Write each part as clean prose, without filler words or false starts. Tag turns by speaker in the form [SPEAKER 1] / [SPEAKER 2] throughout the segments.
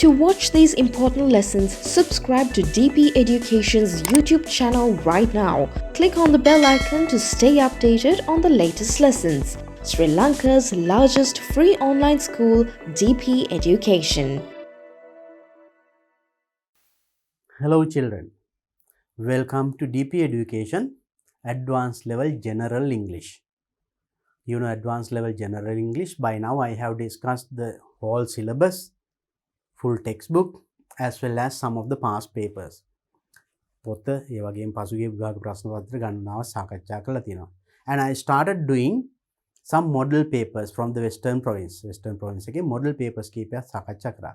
[SPEAKER 1] To watch these important lessons, subscribe to DP Education's YouTube channel right now. Click on the bell icon to stay updated on the latest lessons. Sri Lanka's largest free online school, DP Education.
[SPEAKER 2] Hello children, welcome to DP Education Advanced Level General English. You know Advanced Level General English, by now I have discussed the whole syllabus, full textbook as well as some of the past papers. පොත ඒ වගේම පසුගිය විභාග ප්‍රශ්න පත්‍ර ගණනාව සාකච්ඡා කරලා තියෙනවා. And I started doing some model papers from the Western Province. Western Province එකේ model papers කීපයක් සාකච්ඡා කරා.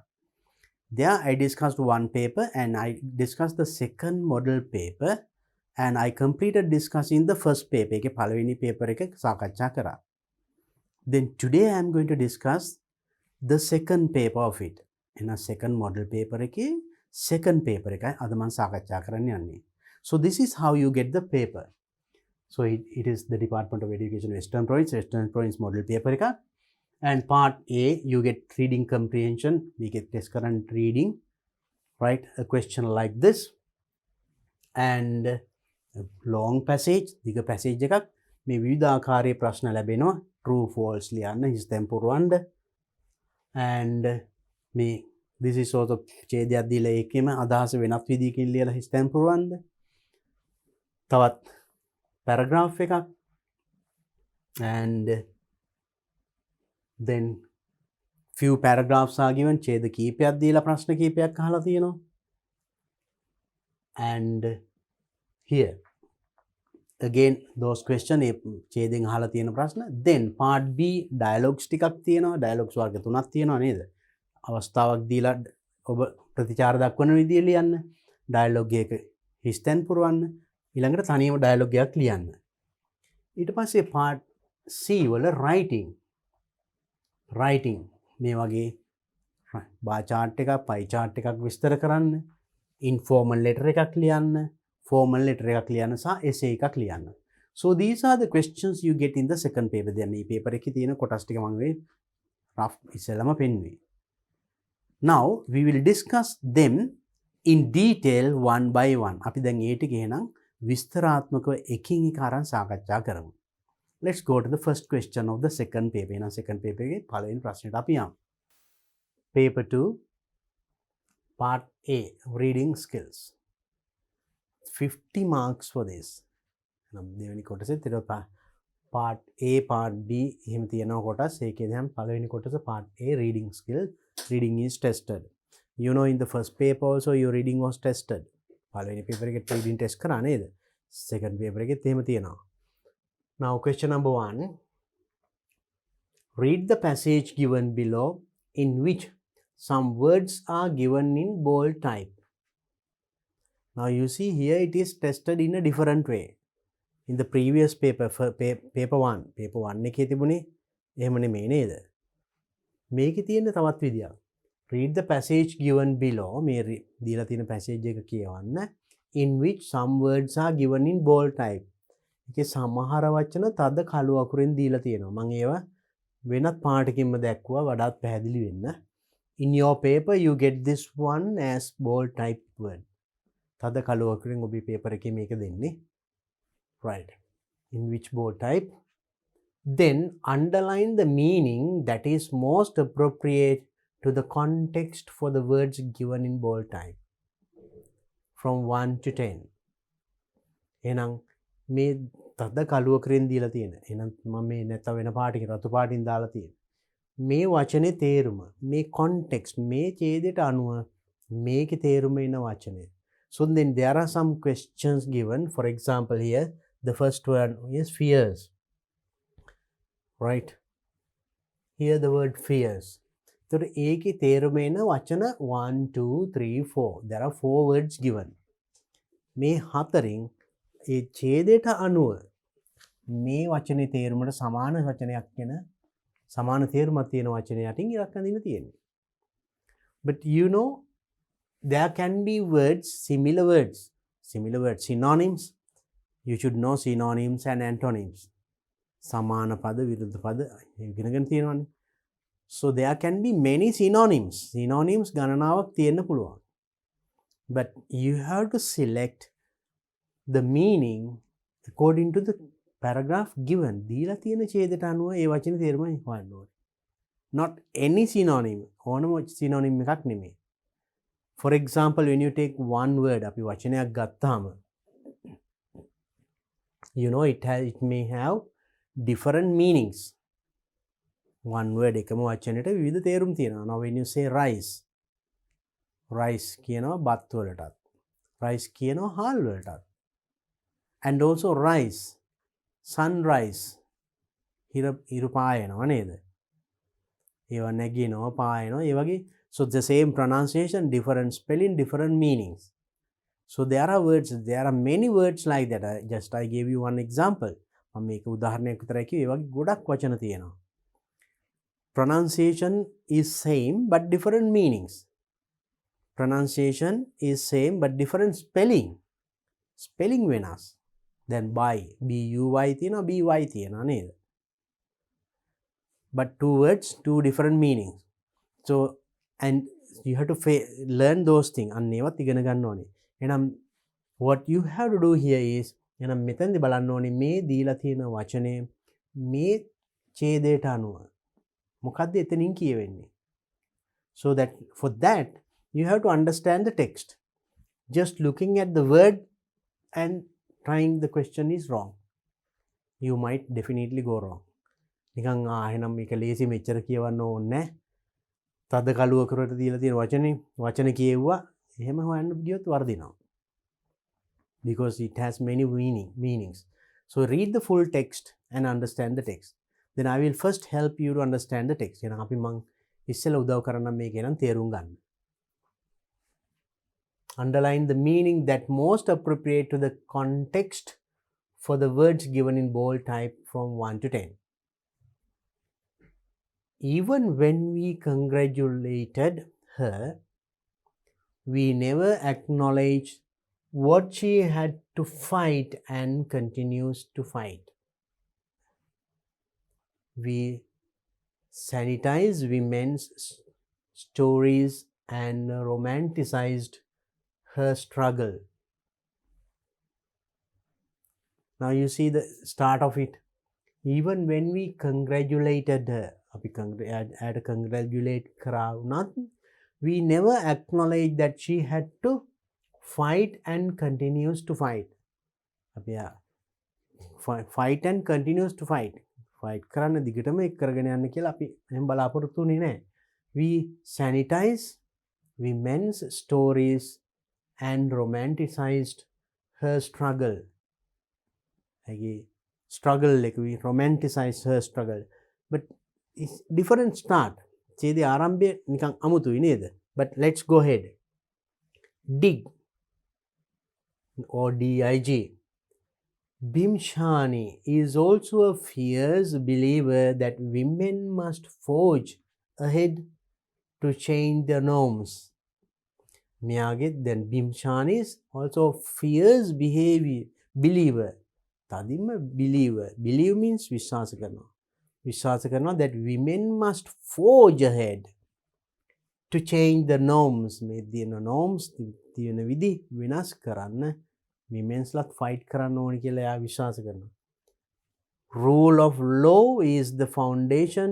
[SPEAKER 2] There I discussed one paper and I discussed the second model paper and I completed discussing the first paper. එකේ පළවෙනි paper එක සාකච්ඡා කරා. Then today I am going to discuss the second paper of it. In a second model paper එකේ second paper එකයි අද මම සාකච්ඡා කරන්න යන්නේ. So this is how you get the paper. So it is the Department of Education Western Province model paper එකක්. And part A, you get reading comprehension. We get test current reading, right? A question like this. And a long passage, දිග passage එකක්. මේ විවිධ ආකාරයේ ප්‍රශ්න ලැබෙනවා. True, false ලියන්න, හිස් තැන් පුරවන්න. And this is also ඡේදයක් දීලා ඒකෙම අදහස වෙනත් විදිහකින් ලියලා හිස් තැන් පුරවන්න. තවත් paragraph එකක්. And then few paragraphs are given. ඡේද කීපයක් දීලා ප්‍රශ්න කීපයක් අහලා තියෙනවා. And here again those question ඡේදෙන් අහලා තියෙන ප්‍රශ්න. Then part B dialogues ටිකක් තියෙනවා. dialogues වර්ග තුනක් තියෙනවා නේද? අවස්ථාවක් දීලා ඔබ ප්‍රතිචාර දක්වන විදිය ලියන්න. dialogue එක හිස් තැන් පුරවන්න. ඊළඟට තනියම dialogue එකක් ලියන්න. ඊට පස්සේ part C වල writing මේ වගේ bar chart එකක් pie chart එකක් විස්තර කරන්න, informal letter එකක් ලියන්න, formal letter එකක් ලියන්න සහ essay එකක් ලියන්න. So these are the questions you get in the second paper. දැන් මේ paper එකේ තියෙන කොටස් ටික මම මේ rough ඉස්සෙල්ලාම පෙන්නුවේ. Now we will discuss them in detail one by one. අපි දැන් ඒ ටික එහෙනම් විස්තරාත්මකව එකින් එක අරන් සාකච්ඡා කරමු. Let's go to the first question of the second paper. In our second paper, පළවෙනි ප්‍රශ්නෙට අපි යමු. Paper 2, part A, reading skills. 50 marks for this. දෙවෙනි කොටසේ part A, part B එහෙම තියෙනවා කොටස්. ඒකේ දැන් පළවෙනි කොටස part A, reading skill. Reading is tested. You know in the first paper also your reading was tested. පළවෙනි paper එකේ reading test කරා නේද? Second paper එකෙත් එහෙම තියෙනවා. Now question number 1. Read the passage given below in which some words are given in bold type. Now you see here it is tested in a different way. In the previous paper, paper 1 එකේ තිබුණේ එහෙම නෙමෙයි නේද? මේකේ තියෙන තවත් විදියක්. Read the passage given below. මේ දීලා තියෙන passage එක කියවන්න. In which some words are given in bold type. ඒකේ සමහර වචන තද කළු අකුරෙන් දීලා තියෙනවා. මම ඒවා වෙනත් පාටකින්ම දැක්වුවා වඩාත් පැහැදිලි වෙන්න. In your paper you get this one as bold type word. තද කළු අකුරෙන් ඔබේ paper එකේ මේක දෙන්නේ. Right. In which bold type? Then underline the meaning that is most appropriate to the context for the words given in bold type. From 1 to 10. එහෙනම් මේ තද කළුව කරෙන් දීලා තියෙන. එහෙනම් මම මේ නැත්නම් වෙන පාටකින් රතු පාටින් දාලා තියෙන. මේ වචනේ තේරුම, මේ context, මේ ඡේදයට අනුව මේකේ තේරුම එන වචනේ. So then there are some questions given. For example here, the first one is fears. Right? Here the word fears. So ඒකේ තේරුම එන වචන 1 2 3 4. There are 4 words given. මේ හතරින් ඒ ඡේදයට අනුව මේ වචනේ තේරුමට සමාන වචනයක් වෙන සමාන තේරුමක් තියෙන වචනය යටින් ඉලක්ක අඳින්න තියෙන්නේ. But you know there can be words, similar words, synonyms. You should know synonyms and antonyms. සමාන පද විරුද්ධ පද ඉගෙනගෙන තියෙනවානේ. So there can be many synonyms. Synonyms ගණනාවක් තියෙන්න පුළුවන්. But you have to select the meaning according to the paragraph given. දීලා තියෙන ඡේදයට අනුව ඒ වචනේ තේරුම හොයන්න ඕනේ. Not any synonym. ඕනම synonym එකක් නෙමෙයි. For example, when you take one word, අපි වචනයක් ගත්තාම you know it may have different meanings. One word එකම වචනෙට විවිධ තේරුම් තියෙනවා. Now when you say rice කියනවා බත් වලටත්, rice කියනවා හාල් වලටත්. And also rise, sunrise, හිරු පායනවා නේද? ඒවා නැගිනවා පායනවා ඒ වගේ. So the same pronunciation, different spelling, different meanings. So there are words, there are many words like that. I gave you one example. මම මේක උදාහරණයක් විතරයි කිව්වේ. ඒ වගේ ගොඩක් වචන තියෙනවා. Pronunciation is same but different meanings. Pronunciation is same but different spelling. Spelling වෙනස්. Then buy, B-U-Y තියෙනවා, B-Y තියෙනවා නේද? But two words, two different meanings. So and you have to learn those things. අන්න ඒවත් ඉගෙන ගන්න ඕනේ. එහෙනම් what you have to do here is එහෙනම් මෙතනදී බලන්න ඕනේ මේ දීලා තියෙන වචනේ මේ ඡේදයට අනුව මොකද්ද එතනින් කියවෙන්නේ. So that for that you have to understand the text. Just looking at the word and trying the question is wrong. You might definitely go wrong. නිකන් එහෙනම් මේක ලේසි මෙච්චර කියවන්න ඕනේ නැහැ. තද කළුවකරට දීලා තියෙන වචන කියෙව්වා එහෙම හොයන්න ගියොත් වර්ධිනවා. Because it has many meanings. So read the full text and understand the text. Then I will first help you to understand the text. එහෙනම් අපි මං ඉස්සෙල්ලා උදව් කරන්නම් මේක නම් තේරුම් ගන්න. Underline the meaning that most appropriate to the context for the words given in bold type from 1 to 10. Even when we congratulated her, we never acknowledged what she had to fight and continues to fight. We sanitized women's stories and romanticized her struggle. Now you see the start of it. Even when we congratulated her, add congratulate not, we never acknowledge that she had to fight and continues to fight. Fight and continues to fight. Fight කරන්න දිගටම එක් කරගෙන යන්න කියලා අපි එහෙම බලාපොරොත්තු වෙන්නේ නැහැ. We sanitize women's stories and romanticized her struggle. Struggle like we romanticize her struggle. But it's different start. ඡේදයේ ආරම්භය නිකන් අමුතුයි නේද? But let's go ahead. Dig or D-I-G. Bhimshani is also a fierce believer that women must forge ahead to change their norms. Then Bhimshani is also a fierce believer. Tadima believer. Believe means විශ්වාස කරනවා. විශ්වාස කරනවා that women must forge ahead to change the norms. මේ තියෙන norms තියෙන විදි වෙනස් කරන්න women's ලාත් fight කරන්න ඕනි කියලා එයා විශ්වාස කරනවා. Rule of law is the foundation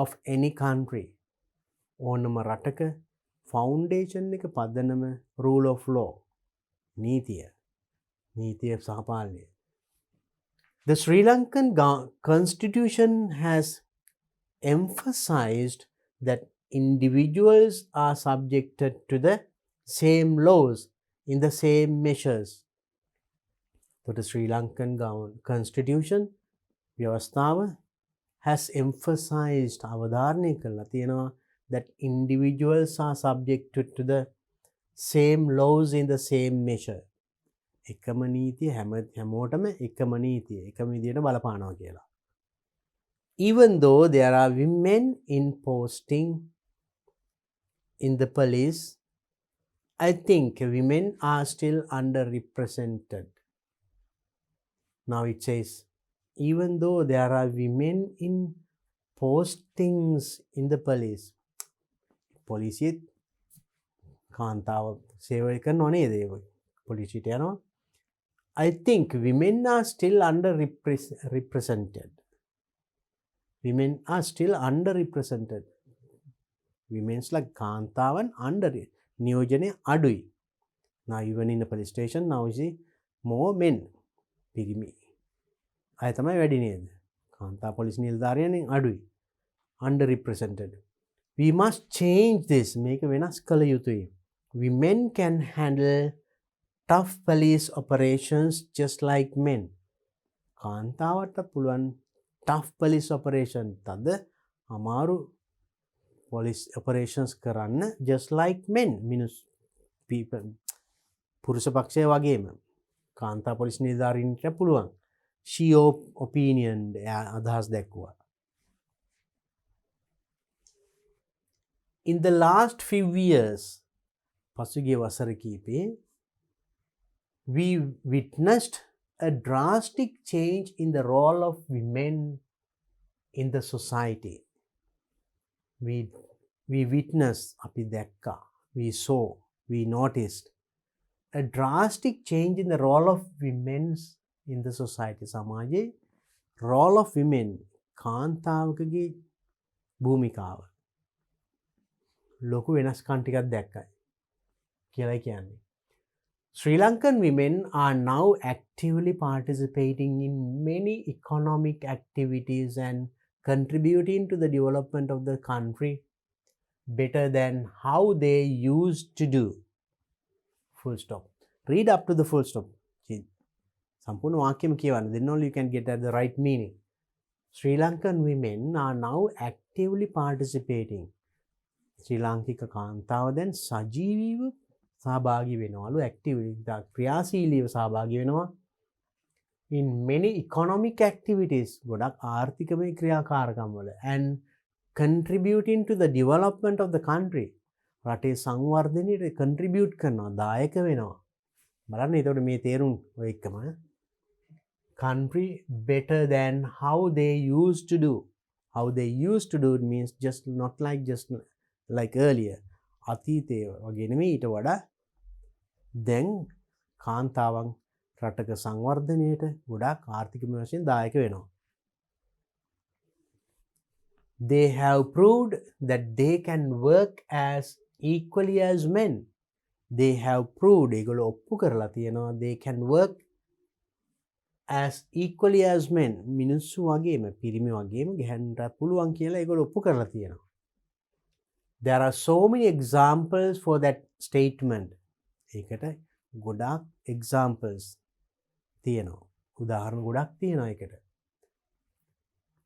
[SPEAKER 2] of any country. ඕනම රටක foundation එක පදනම rule of law. නීතිය සහ පාලනය. The Sri Lankan constitution has emphasized that individuals are subjected to the same laws in the same measures. So the Sri Lankan constitution ව්‍යවස්ථාව has emphasized අවධාරණය කරලා තියෙනවා that individuals are subjected to the same laws in the same measure. එකම නීතිය හැමෝටම එකම නීතිය එකම විදියට බලපානවා කියලා. Even though there are women in posting in the police, I think women are still underrepresented. Now it says, even though there are women in postings in the police. පොලිසියත් කාන්තාව සේවය කරනවා නේද? පොලිසියට යනවා. I think women are still underrepresented. Women are still underrepresented. Women's like කාන්තාවන් under නියෝජනය අඩුයි. Now even in the police station now you see more men. පිරිමි අය තමයි වැඩි නේද? කාන්තා පොලිස් නිලධාරියන් අඩුයි. Underrepresented. We must change this. මේක වෙනස් කළ යුතුයි. Women can handle tough police operations just like men. කාන්තාවට පුළුවන් tough police operation තද අමාරු police operations කරන්න just like men. people පුරුෂ පක්ෂය වගේම කාන්තා පොලිස් නිලධාරීන්ට පුළුවන්. She opinion අදහස් දැක්වුවා. In the last few years, පසුගිය වසර කීපේ we witnessed a drastic change in the role of women in the society. We witnessed, අපි දැක්කා, we saw, we noticed a drastic change in the role of women in the society. සමාජයේ role of women, කාන්තාවකගේ භූමිකාව ලොකු වෙනස්කම් ටිකක් දැක්කයි කියලායි කියන්නේ. Sri Lankan women are now actively participating in many economic activities and contributing to the development of the country better than how they used to do. Full stop. Read up to the full stop. සම්පූර්ණ වාක්‍යම කියවන්න. Then only you can get at the right meaning. Sri Lankan women are now actively participating. ශ්‍රී ලාංකික කාන්තාව දැන් සජීවීව සහභාගී වෙනවලු. activity ක්‍රියාශීලීව සහභාගී වෙනවා. in many economic activities ගොඩක් ආර්ථිකමය ක්‍රියාකාරකම් වල and contributing to the development of the country රටේ සංවර්ධනයට contribute කරනවා, දායක වෙනවා. බලන්න එතකොට මේ තේරුම් ඔය එකම country better than how they used to do. How they used to do it means just not like earlier. අතීතයේ වගේ නෙමෙයි, ඊට වඩා දැන් කාන්තාවන් රටක සංවර්ධනයට ගොඩාක් ආර්ථිකමය වශයෙන් දායක වෙනවා. They have proved that they can work as equally as men. They have proved, ඒගොල්ලෝ ඔප්පු කරලා තියෙනවා, they can work as equally as men. මිනිස්සු වගේම, පිරිමි වගේම ගැහැණුන්ට පුළුවන් කියලා ඒගොල්ලෝ ඔප්පු කරලා තියෙනවා. There are so many examples for that statement. ඒකට ගොඩාක් examples තියෙනවා. උදාහරණ ගොඩක් තියෙනවා ඒකට.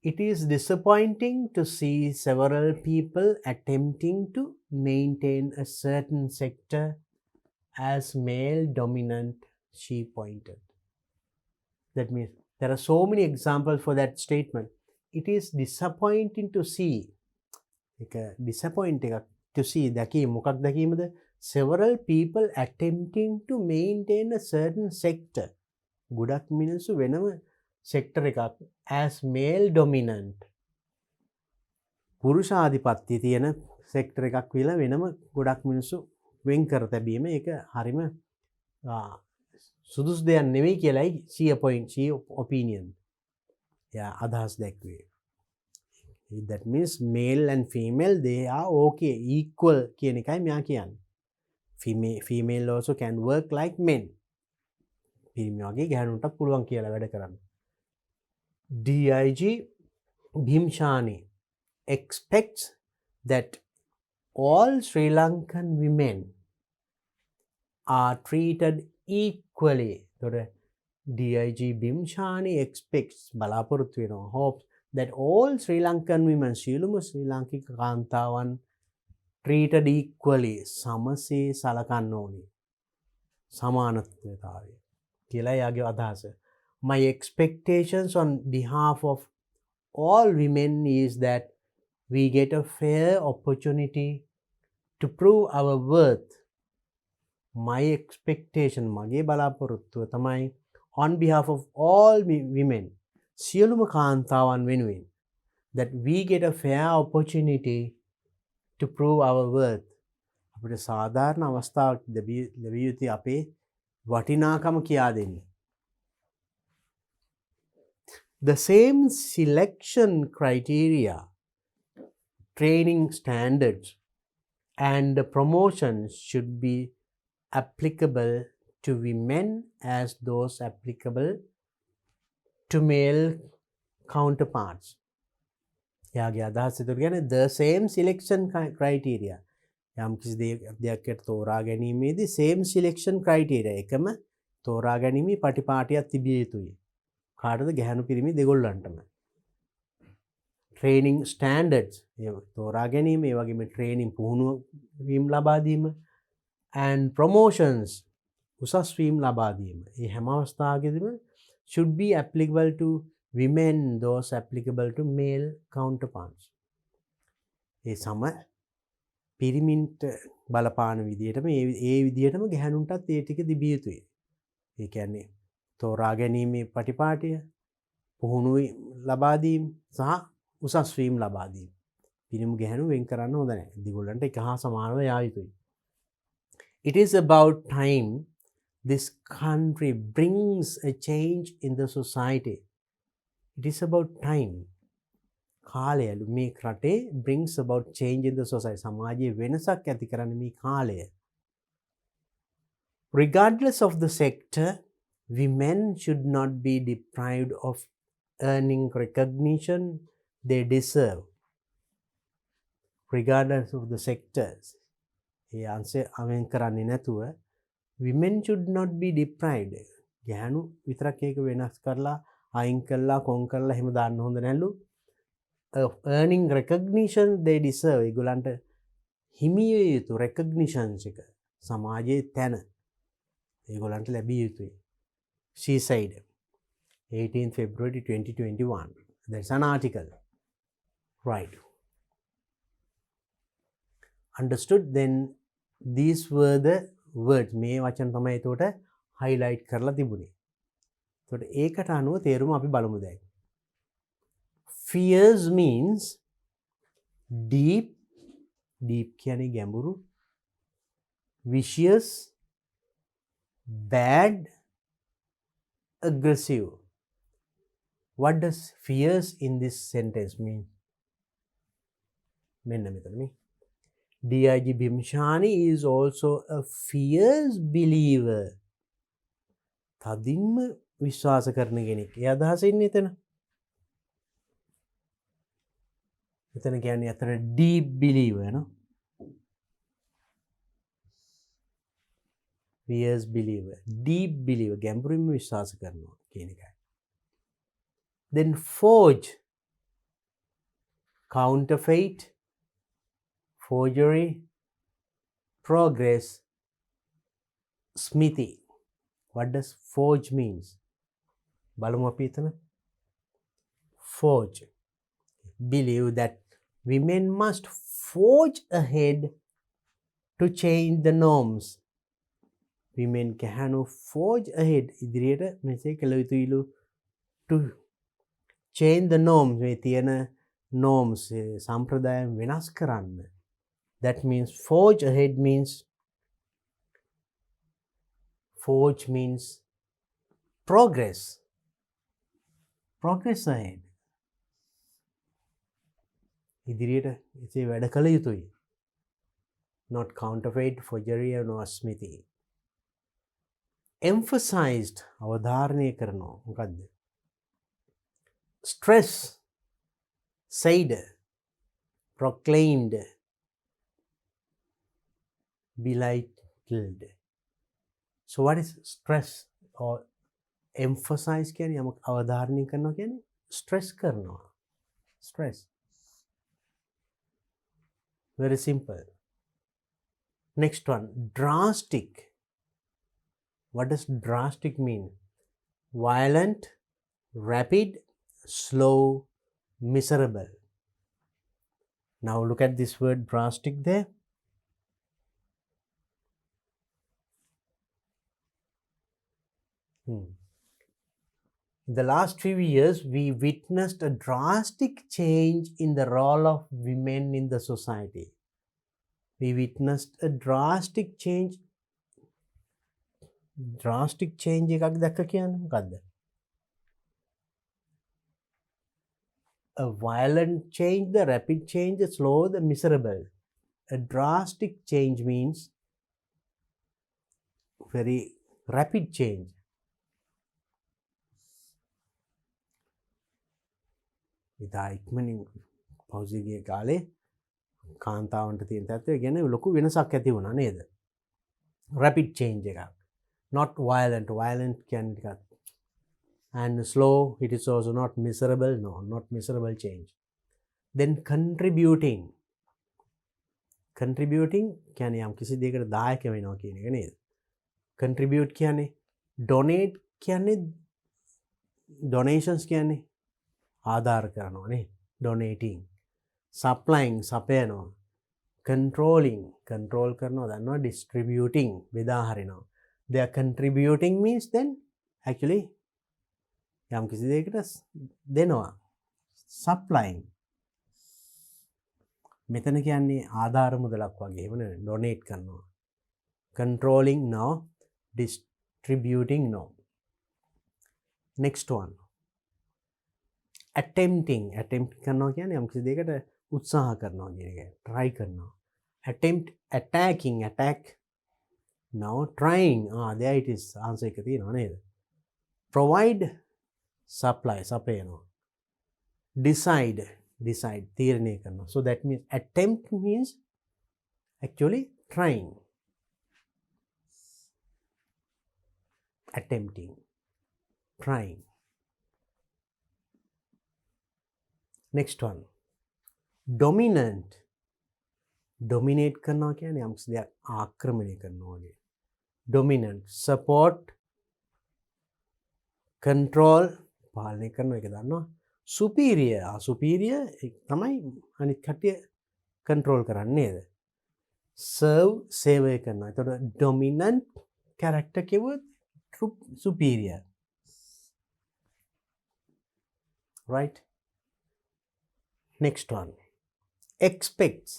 [SPEAKER 2] It is disappointing to see several people attempting to maintain a certain sector as male dominant, she pointed. That means there are so many examples for that statement. It is disappointing to see. Disappointing to see දැකීම මොකක් දැකීමද? Several people attempting to maintain a certain sector. ගොඩක් මිනිස්සු වෙනම sector එකක් as male dominant. පුරුෂාධිපත්‍ය තියෙන sector එකක් කියලා වෙනම ගොඩක් මිනිස්සු වෙන් කර තැබීම ඒක හරිම සුදුසු දෙයක් නෙවෙයි කියලායි she opinion. අදහස් දැක්වේ. That means male and female they are okay, equal කියන එකයි මෙයා කියන්නේ. Female also can work like men. පිරිමි වගේ ගැහැණුන්ට පුළුවන් කියලා වැඩ කරන්න. DIG Bhimshani expects that all Sri Lankan women are treated equally. DIG Bhimshani expects බලාපොරොත්තු වෙනවා, hopes that all Sri Lankan women සියලුම ශ්‍රී ලාංකික කාන්තාවන් treated equally සමසේ සලකන්න ඕනේ. සමානත්වතාවය කියලා යාගේ අදහස. My expectations on behalf of all women is that we get a fair opportunity to prove our worth. My expectation මගේ බලාපොරොත්තුව තමයි on behalf of all women සියලුම කාන්තාවන් වෙනුවෙන් that we get a fair opportunity to prove our worth. අපිට සාධාරණ අවස්ථාවක් ලැබිය යුතුයි අපේ වටිනාකම කියා දෙන්න. The same selection criteria, training standards, and promotions should be applicable to women as those applicable to male counterparts. යාගේ අදහස එතකොට කියන්නේ the same selection criteria. යම් කිසි දෙයකට තෝරා ගැනීමේදී same selection criteria එකම තෝරා ගැනීමේ පටිපාටියක් තිබිය යුතුයි. කාටද? ගැහැණු පිරිමි දෙගොල්ලන්ටම. training standards තෝරා ගැනීම, ඒ වගේම training පුහුණුව වීම ලබා දීම, and promotions උසස් වීම ලබා දීම. මේ හැම අවස්ථාවකදීම should be applicable to women, those applicable to male counterparts. ඒ සම පිරිමින්ට බලපාන විදිහටම ඒ විදිහටම ගැහැණුන්ටත් ඒ ටික තිබිය යුතුයි. ඒ කියන්නේ තෝරා ගැනීමේ පටිපාටිය, පුහුණුව ලබා දීම සහ උසස් වීම ලබා දීම. පිරිමි ගැහැණු වෙන් කරන්න හොඳ නැහැ. දෙගොල්ලන්ට එක හා සමානව යා යුතුයි. It is about time this country brings a change in the society. It is about time. කාලයලු මේ රටේ brings about change in the society. සමාජයේ වෙනසක් ඇති කරන්න මේ කාලය. Regardless of the sector, women should not be deprived of earning recognition they deserve. Regardless of the sectors. ඒ අංශය අවෙන් කරන්නේ නැතුව women should not be deprived. ගැහැණු විතරක් ඒක වෙනස් කරලා අයින් කරලා කොන් කරලා එහෙම දාන්න හොඳ නැලු. Earning recognition they deserve. ඒගොල්ලන්ට හිමි විය යුතු recognitions එක සමාජයේ තැන ඒගොල්ලන්ට ලැබිය යුතුයි. She said 18 February 2021. There's an article. Right. Understood? Then these were the words. මේ වචන තමයි එතකොට highlight කරලා තිබුණේ. එතකොට ඒකට අනුව තේරුම අපි බලමු දැන්. Fears means deep කියන්නේ ගැඹුරු, vicious, bad, aggressive. What does fears in this sentence mean? මෙන්න මෙතන මේ D.I.G. Bhimshani is also a fierce believer. තදින්ම විශ්වාස කරන කෙනෙක්. ඒ අදහස ඉන්නේ එතන. එතන කියන්නේ අතන deep believer නෝ. Fierce believer, deep believer, ගැඹුරින්ම විශ්වාස කරනවා කියන එකයි. Then forge, counterfeit, forgery, progress, smithy. What does forge means? බලමු අපි එතන. Forge. Believe that women must forge ahead to change the norms. Women ගැහැණු forge ahead ඉදිරියට මෙසේ කළ යුතුයිලු to change the norms. මේ තියෙන norms සම්ප්‍රදායන් වෙනස් කරන්න. That means forge ahead means progress. Progress ahead. ඉදිරියට එසේ වැඩ කළ යුතුයි. Not counterfeit, forgery or no smithy. Emphasized, අවධාරණය කරනවා. මොකද්ද? Stress, said, proclaimed, belittled. So what is stress or emphasize කියන්නේ යමක් අවධාරණය කරනවා කියන්නේ stress කරනවා. Stress. Very simple. Next one, drastic. What does drastic mean? Violent, rapid, slow, miserable. Now look at this word drastic there. In the last few years, we witnessed a drastic change in the role of women in the society. We witnessed a drastic change එකක් දැක්ක කියන්නේ මොකද්ද? A violent change, the rapid change, the slow, the miserable. A drastic change means very rapid change. ඉතා ඉක්මනින් පෞසිගේ කාලේ කාන්තාවන්ට තියෙන තත්ත්වය ගැන ලොකු වෙනසක් ඇති වුණා නේද? Rapid change එකක්. Not violent. Violent කියන්නේ ටිකක්. And slow, it is also not miserable. No, not miserable change. Then contributing. Contributing කියන්නේ යම් කිසි දෙයකට දායක වෙනවා කියන එක නේද? Contribute කියන්නේ donate කියන්නේ donations කියන්නේ ආධාර කරනවා නේ. Donating. Supplying සපයනවා. Controlling control කරනවා දන්නවා. Distributing බෙදා හරිනවා. They are contributing means then actually යම් කිසි දෙයකට දෙනවා. Supplying. මෙතන කියන්නේ ආධාර මුදලක් වගේ එහෙම නෙවෙයි. Donate කරනවා. Controlling no. Distributing no. Next one. Attempting. Attempt කරනවා කියන්නේ යම් කිසි දෙයකට උත්සාහ කරනවා කියන එක. Try කරනවා. Attempt. Attacking. Attack. Now trying. There it is. Answer එක තියෙනවා නේද? Provide. Supply. සපයනවා. Decide. Decide. තීරණය කරනවා. So that means attempt means actually trying. Attempting. Trying. Next one. Dominant. Dominate කරනවා කියන්නේ යම් කිසි දෙයක් ආක්‍රමණය කරනවා වගේ. Dominant. Support. Control. පාලනය කරනවා එක දන්නවා. Superior. Superior තමයි අනිත් කට්ටිය control කරන්නේ නේද? Serve. සේවය කරනවා. එතකොට dominant character කිව්වොත් superior. Right? Next one. Expects.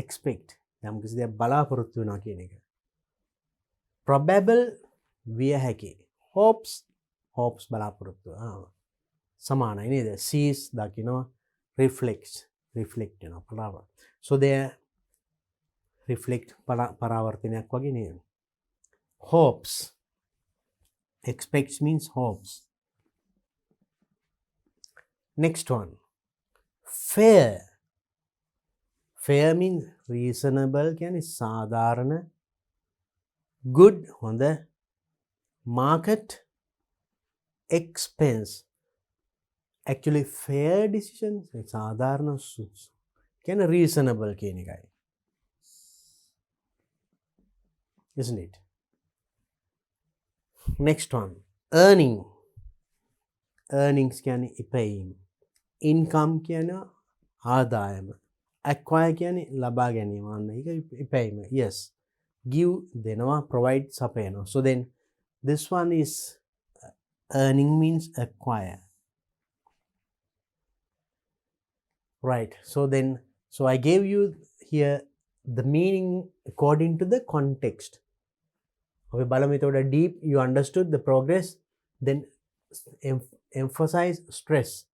[SPEAKER 2] Expect. යම් කිසි දෙයක් බලාපොරොත්තු වෙනවා කියන එක. Probable විය හැකි. Hopes. Hopes බලාපොරොත්තු. සමානයි නේද? Sees දකිනවා. Reflects. Reflect වෙනවා. පරාවර්තන. So they reflect පරාවර්තනයක් වගේ නේද? Hopes. Expects means hopes. Next one. Fair. Fair means reasonable කියන්නේ සාධාරණ. Good හොඳ. Market. Expense. Actually fair decision සාධාරණ කියන්නේ reasonable කියන එකයි. Isn't it? Next one. Earning. Earnings කියන්නේ ඉපැයීම. Income කියන්නේ ආදායම. Acquire කියන්නේ ලබා ගැනීම. අන්න ඒක ඉපැයීම. Yes. Give දෙනවා. Provide සපයනවා. So then this one is earning means acquire. Right. So I gave you here the meaning according to the context. Okay, Balamitoda deep, you understood the progress, then emphasize stress.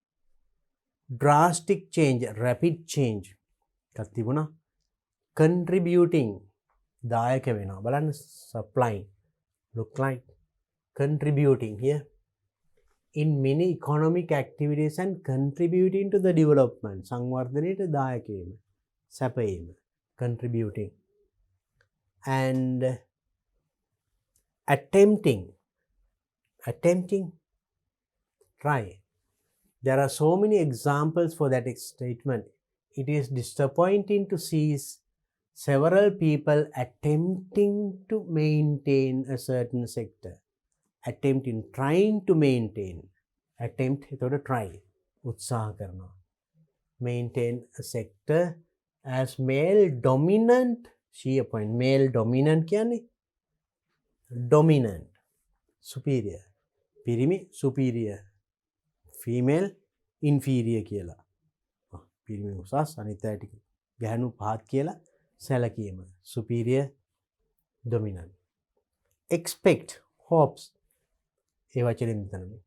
[SPEAKER 2] Drastic change, rapid change. Kattibuna. Contributing. දායක වෙනවා. බලන්න supplying. Look like contributing here. In many economic activities and contributing to the development. සංවර්ධනයට දායක වීම. සැපයීම. Contributing. And attempting. Try. There are so many examples for that statement. It is disappointing to see several people attempting to maintain a certain sector. Trying to maintain. Attempt එතකොට try. උත්සාහ කරනවා. Maintain a sector as male dominant. She appoint. Male dominant කියන්නේ dominant. Superior. පිරිමි superior, female inferior කියලා. පිරිමි උසස් අනිත් අයට ගැහණු පහත් කියලා සැලකීම. superior dominant. expect hopes ඒ වචනේ මෙතනනේ.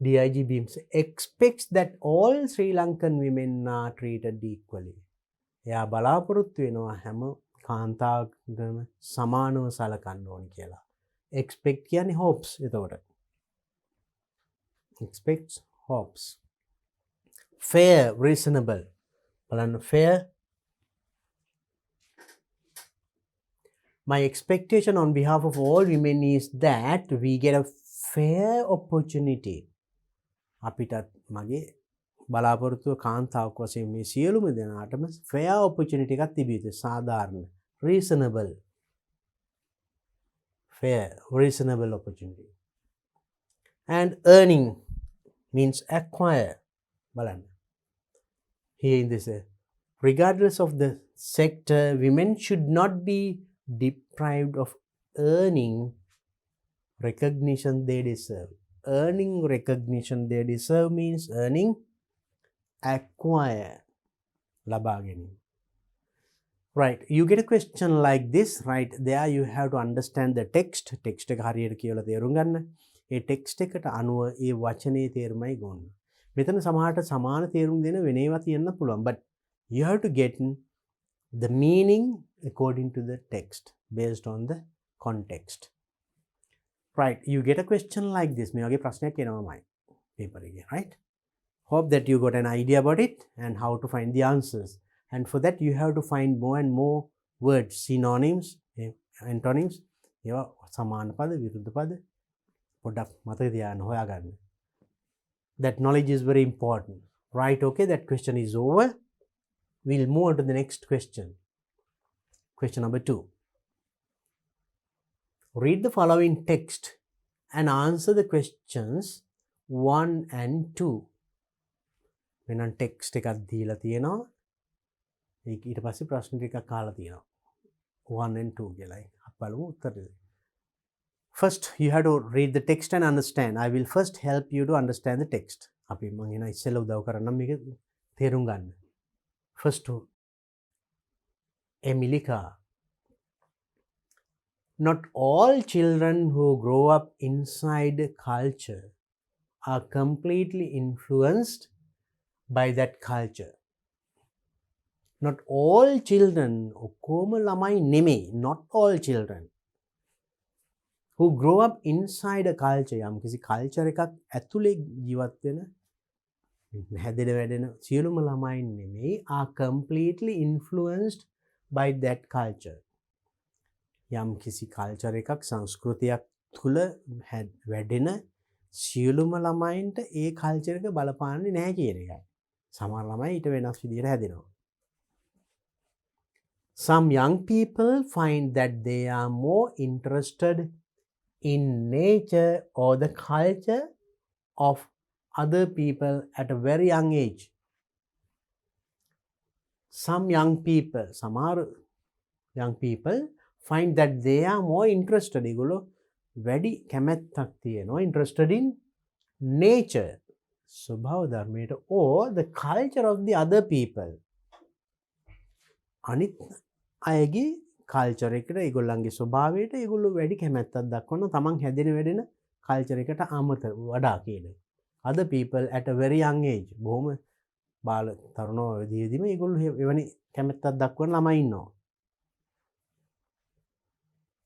[SPEAKER 2] DIG Beams expects that all Sri Lankan women are treated equally. එයා බලාපොරොත්තු වෙනවා හැම කාන්තාවකම සමානව සලකන්න ඕනි කියලා. expect කියන්නේ hopes එතකොට. expects hopes. fair, reasonable. බලන්න fair. My expectation on behalf of all women is that we get a fair opportunity. අපිටත් මගේ බලාපොරොත්තුව කාන්තාවක් වශයෙන් මේ සියලුම දෙනාටම fair opportunity එකක් තිබිය යුතුයි. සාධාරණ, reasonable. fair, reasonable opportunity. And earning means acquire. බලන්න. Here in this, regardless of the sector, women should not be deprived of earning recognition they deserve. Earning recognition they deserve means earning acquire. ලබා ගැනීම. Right, you get a question like this, right? There you have to understand the text. Text එක හරියට කියලා තේරුම් ගන්න. ඒ text එකට අනුව ඒ වචනේ තේරුමයි ගන්න. මෙතන සමහරට සමාන තේරුම් දෙන වෙන ඒවා තියෙන්න පුළුවන්. But you have to get the meaning according to the text based on the context. Right, you get a question like this. මේ වගේ ප්‍රශ්නයක් එනවාමයි paper එකේ, right? Hope that you got an idea about it and how to find the answers. And for that you have to find more and more words, synonyms, antonyms, ඒවා සමාන පද, විරුද්ධ පද පොඩ්ඩක් මතක තියාගන්න හොයාගන්න. That knowledge is very important. Right, okay, that question is over. We'll move on to the next question. Question number 2. Read the following text and answer the questions 1 and 2. මෙන්න ටෙක්ස්ට් එකක් දීලා තියෙනවා. ඒක ඊට පස්සේ ප්‍රශ්න ටිකක් අහලා තියෙනවා. 1 and 2 කියලායි. අපි බලමු උත්තරේ. First, you have to read the text and understand. I will first help you to understand the text. අපි මම එන ඉස්සෙල්ලා උදව් කරන්නම් මේක තේරුම් ගන්න. First, Emilika. Not all children who grow up inside a culture are completely influenced by that culture. Not all children, ඔක්කොම ළමයි නෙමෙයි, not all children who grow up inside a culture, යම් කිසි culture එකක් ඇතුලේ ජීවත් වෙන හැදෙන වැඩෙන සියලුම ළමයි නෙමෙයි are completely influenced by that culture. යම් කිසි culture එකක් සංස්කෘතියක් තුල වැඩෙන සියලුම ළමයින්ට ඒ culture එක බලපාන්නේ නැහැ කියන එකයි. සමහර ළමයි ඊට වෙනස් විදිහට හැදෙනවා. Some young people find that they are more interested in nature or the culture of other people at a very young age. Some young people, සමහර young people find that they are more interested, ඒගොල්ලෝ වැඩි කැමැත්තක් තියෙනවා interested in nature, ස්වභාව ධර්මයට, or the culture of the other people. අනිත් අයගේ culture එකට ඒගොල්ලන්ගේ ස්වභාවයට ඒගොල්ලෝ වැඩි කැමැත්තක් දක්වනවා තමන් හැදෙන වැඩෙන කල්චර් එකට අමතර වඩා කියන. Other people at a very young age, බොහොම බාල තරුණ වයසේදීම ඒගොල්ලෝ එවැනි කැමැත්තක් දක්වන ළමයි ඉන්නවා.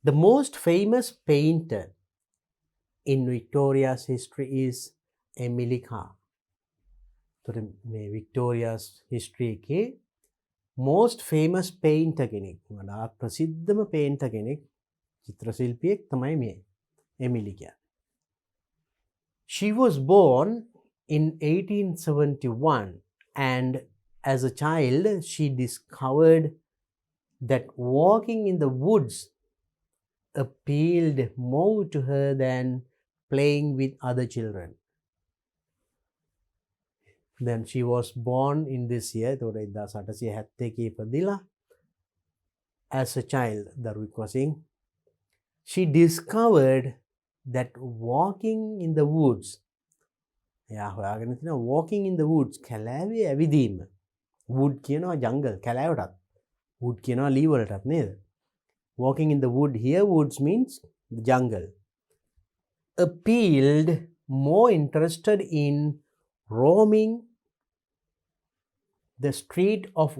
[SPEAKER 2] The most famous painter in Victoria's history is Emily Carr. So මේ Victoria's history එකේ most famous painter කෙනෙක්, වඩාත් ප්‍රසිද්ධම painter කෙනෙක්, චිත්‍ර ශිල්පියෙක් තමයි මේ එමිලි කියන්නේ. She was born in 1871 and as a child she discovered that walking in the woods appealed more to her than playing with other children. Then she was born in this year, 1871 ඉපදිලා. As a child, දරුවෙක් වශයෙන් she discovered that walking in the woods. එයා හොයාගෙන තියෙනවා walking in the woods කැලෑවේ ඇවිදීම. wood කියනවා jungle කැලෑවටත්. wood කියනවා ලී වලටත් නේද? walking in the wood here woods means the jungle. Appealed more interested in roaming the street of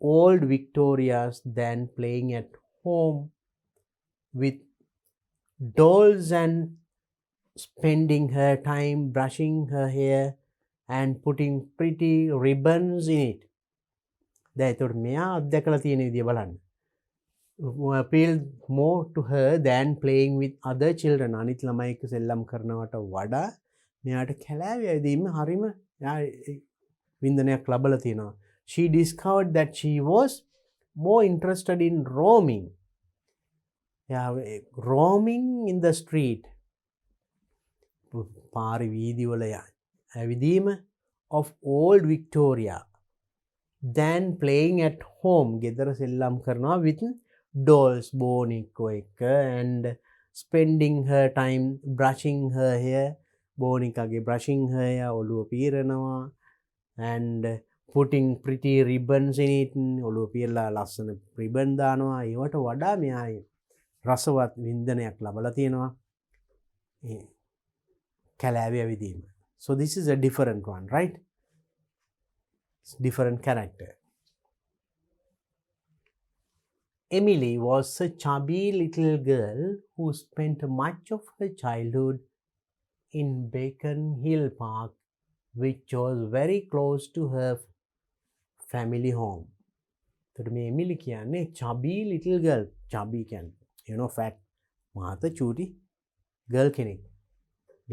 [SPEAKER 2] old Victoria's than playing at home with dolls and spending her time brushing her hair and putting pretty ribbons in it. දැන් එතකොට මෙයා අත්දැකලා තියෙන විදිය බලන්න. appealed more to her than playing with other children. අනිත් ළමයි එක්ක සෙල්ලම් කරනවට වඩා මෙයාට කැලෑවේ ඇවිදීම හරිම වින්දනයක් ලබලා තියෙනවා. She discovered that she was more interested in roaming. roaming in the street. පාරි වීදිවල ඇවිදීම of old Victoria than playing at home. ගෙදර සෙල්ලම් කරනවා with dolls බෝනික්කෝ එක්ක and spending her time brushing her hair. බෝනිකාගේ brushing her hair ඔළුව පීරනවා and putting pretty ribbons in it. ඔළුව පීරලා ලස්සන ribbon දානවා. ඒවට වඩා මෙයා රසවත් වින්දනයක් ලබලා තියෙනවා කැලෑවේ ඇවිදීම. So this is a different one, right? It's different character. Emily was a chubby little girl who spent much of her childhood in Beacon Hill Park, which was very close to her family home. So මේ Emily කියන්නේ chubby little girl. chubby කියන්නේ you know fat මහත චූටි girl කෙනෙක්.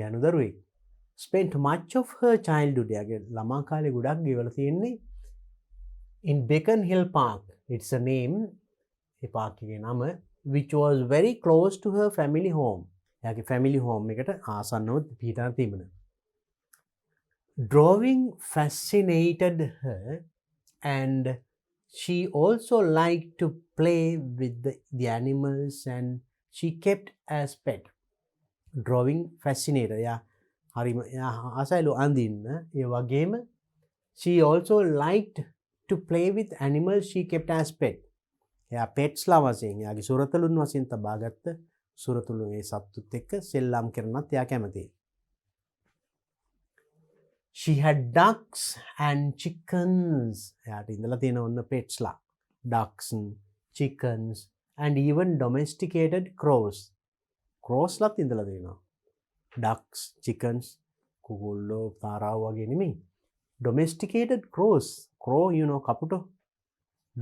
[SPEAKER 2] යනු දරුවෙක්. spent much of her childhood යාගේ ළමා කාලේ ගොඩක් ගෙවලා තියෙන්නේ in Beacon Hill Park. It's a name A Park එකේ නම which was very close to her family home. යාගේ family home එකට ආසන්නව පිටාර තිබුණා. Drawing fascinated her and she also liked to play with the animals and she kept as pet. Drawing fascinated. හරිම ආසයිලු අඳින්න. ඒ වගේම she also liked to play with animals she kept as pet. එයා petsලා වශයෙන් එයාගේ සුරතලුන් වශයෙන් තබාගත්ත සුරතලු ඒ සත්තුත් එක්ක සෙල්ලම් කරනත් එයා කැමතියි. She had ducks and chickens. එයාට ඉඳලා තියෙන ඔන්න petsලා. ducks, chickens and even domesticated crows. crowsලාත් ඉඳලා තියෙනවා. ducks, chickens, කුකුල්ලෝ, තාරාව වගේ නෙමෙයි. domesticated crows. crow you know කපුටෝ.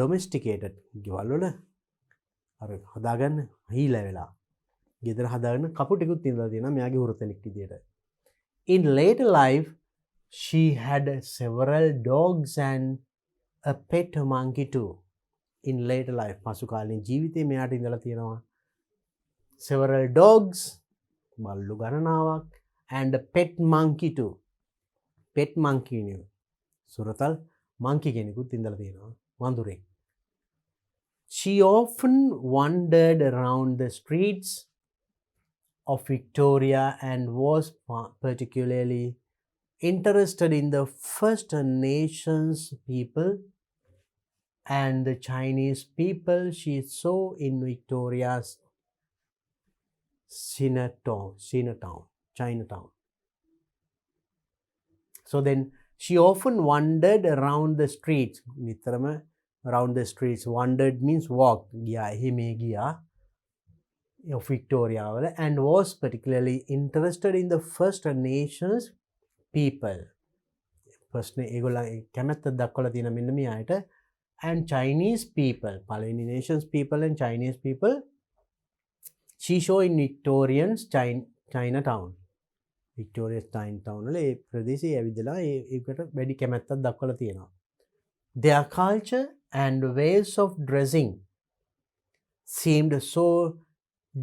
[SPEAKER 2] domesticated ගෙවල් වල අර හදාගන්න හීලා වෙලා. ගෙදර හදාගන්න කපුටෙකුත් ඉඳලා තියෙනවා මෙයාගේ හුරතෙනෙක් විදියට. In later life she had several dogs and a pet monkey too. In later life පසු කාලීන ජීවිතේ මෙයාට ඉඳලා තියෙනවා several dogs බල්ලු ගණනාවක් and a pet monkey too. pet monkey නේ. සුරතල් monkey කෙනෙකුත් ඉඳලා තියෙනවා වඳුරෙක්. She often wandered around the streets of Victoria and was particularly interested in the First Nations people and the Chinese people she saw in Victoria's Chinatown. So then she often wandered around the streets. නිතරම around the streets. Wandered means walk. ගියා එහෙම ගියා of Victoria වල and was particularly interested in the First Nations people. First ඒගොල්ලන් කැමැත්ත දක්වලා තියෙන මෙන්න මේ අයට and Chinese people. පළවෙනි nations people and Chinese people she saw in Victorian's Chinatown. Victoria's Chinatown වල ඒ ප්‍රදේශයේ ඇවිදලා ඒකට වැඩි කැමැත්තක් දක්වලා තියෙනවා. Their culture and ways of dressing seemed so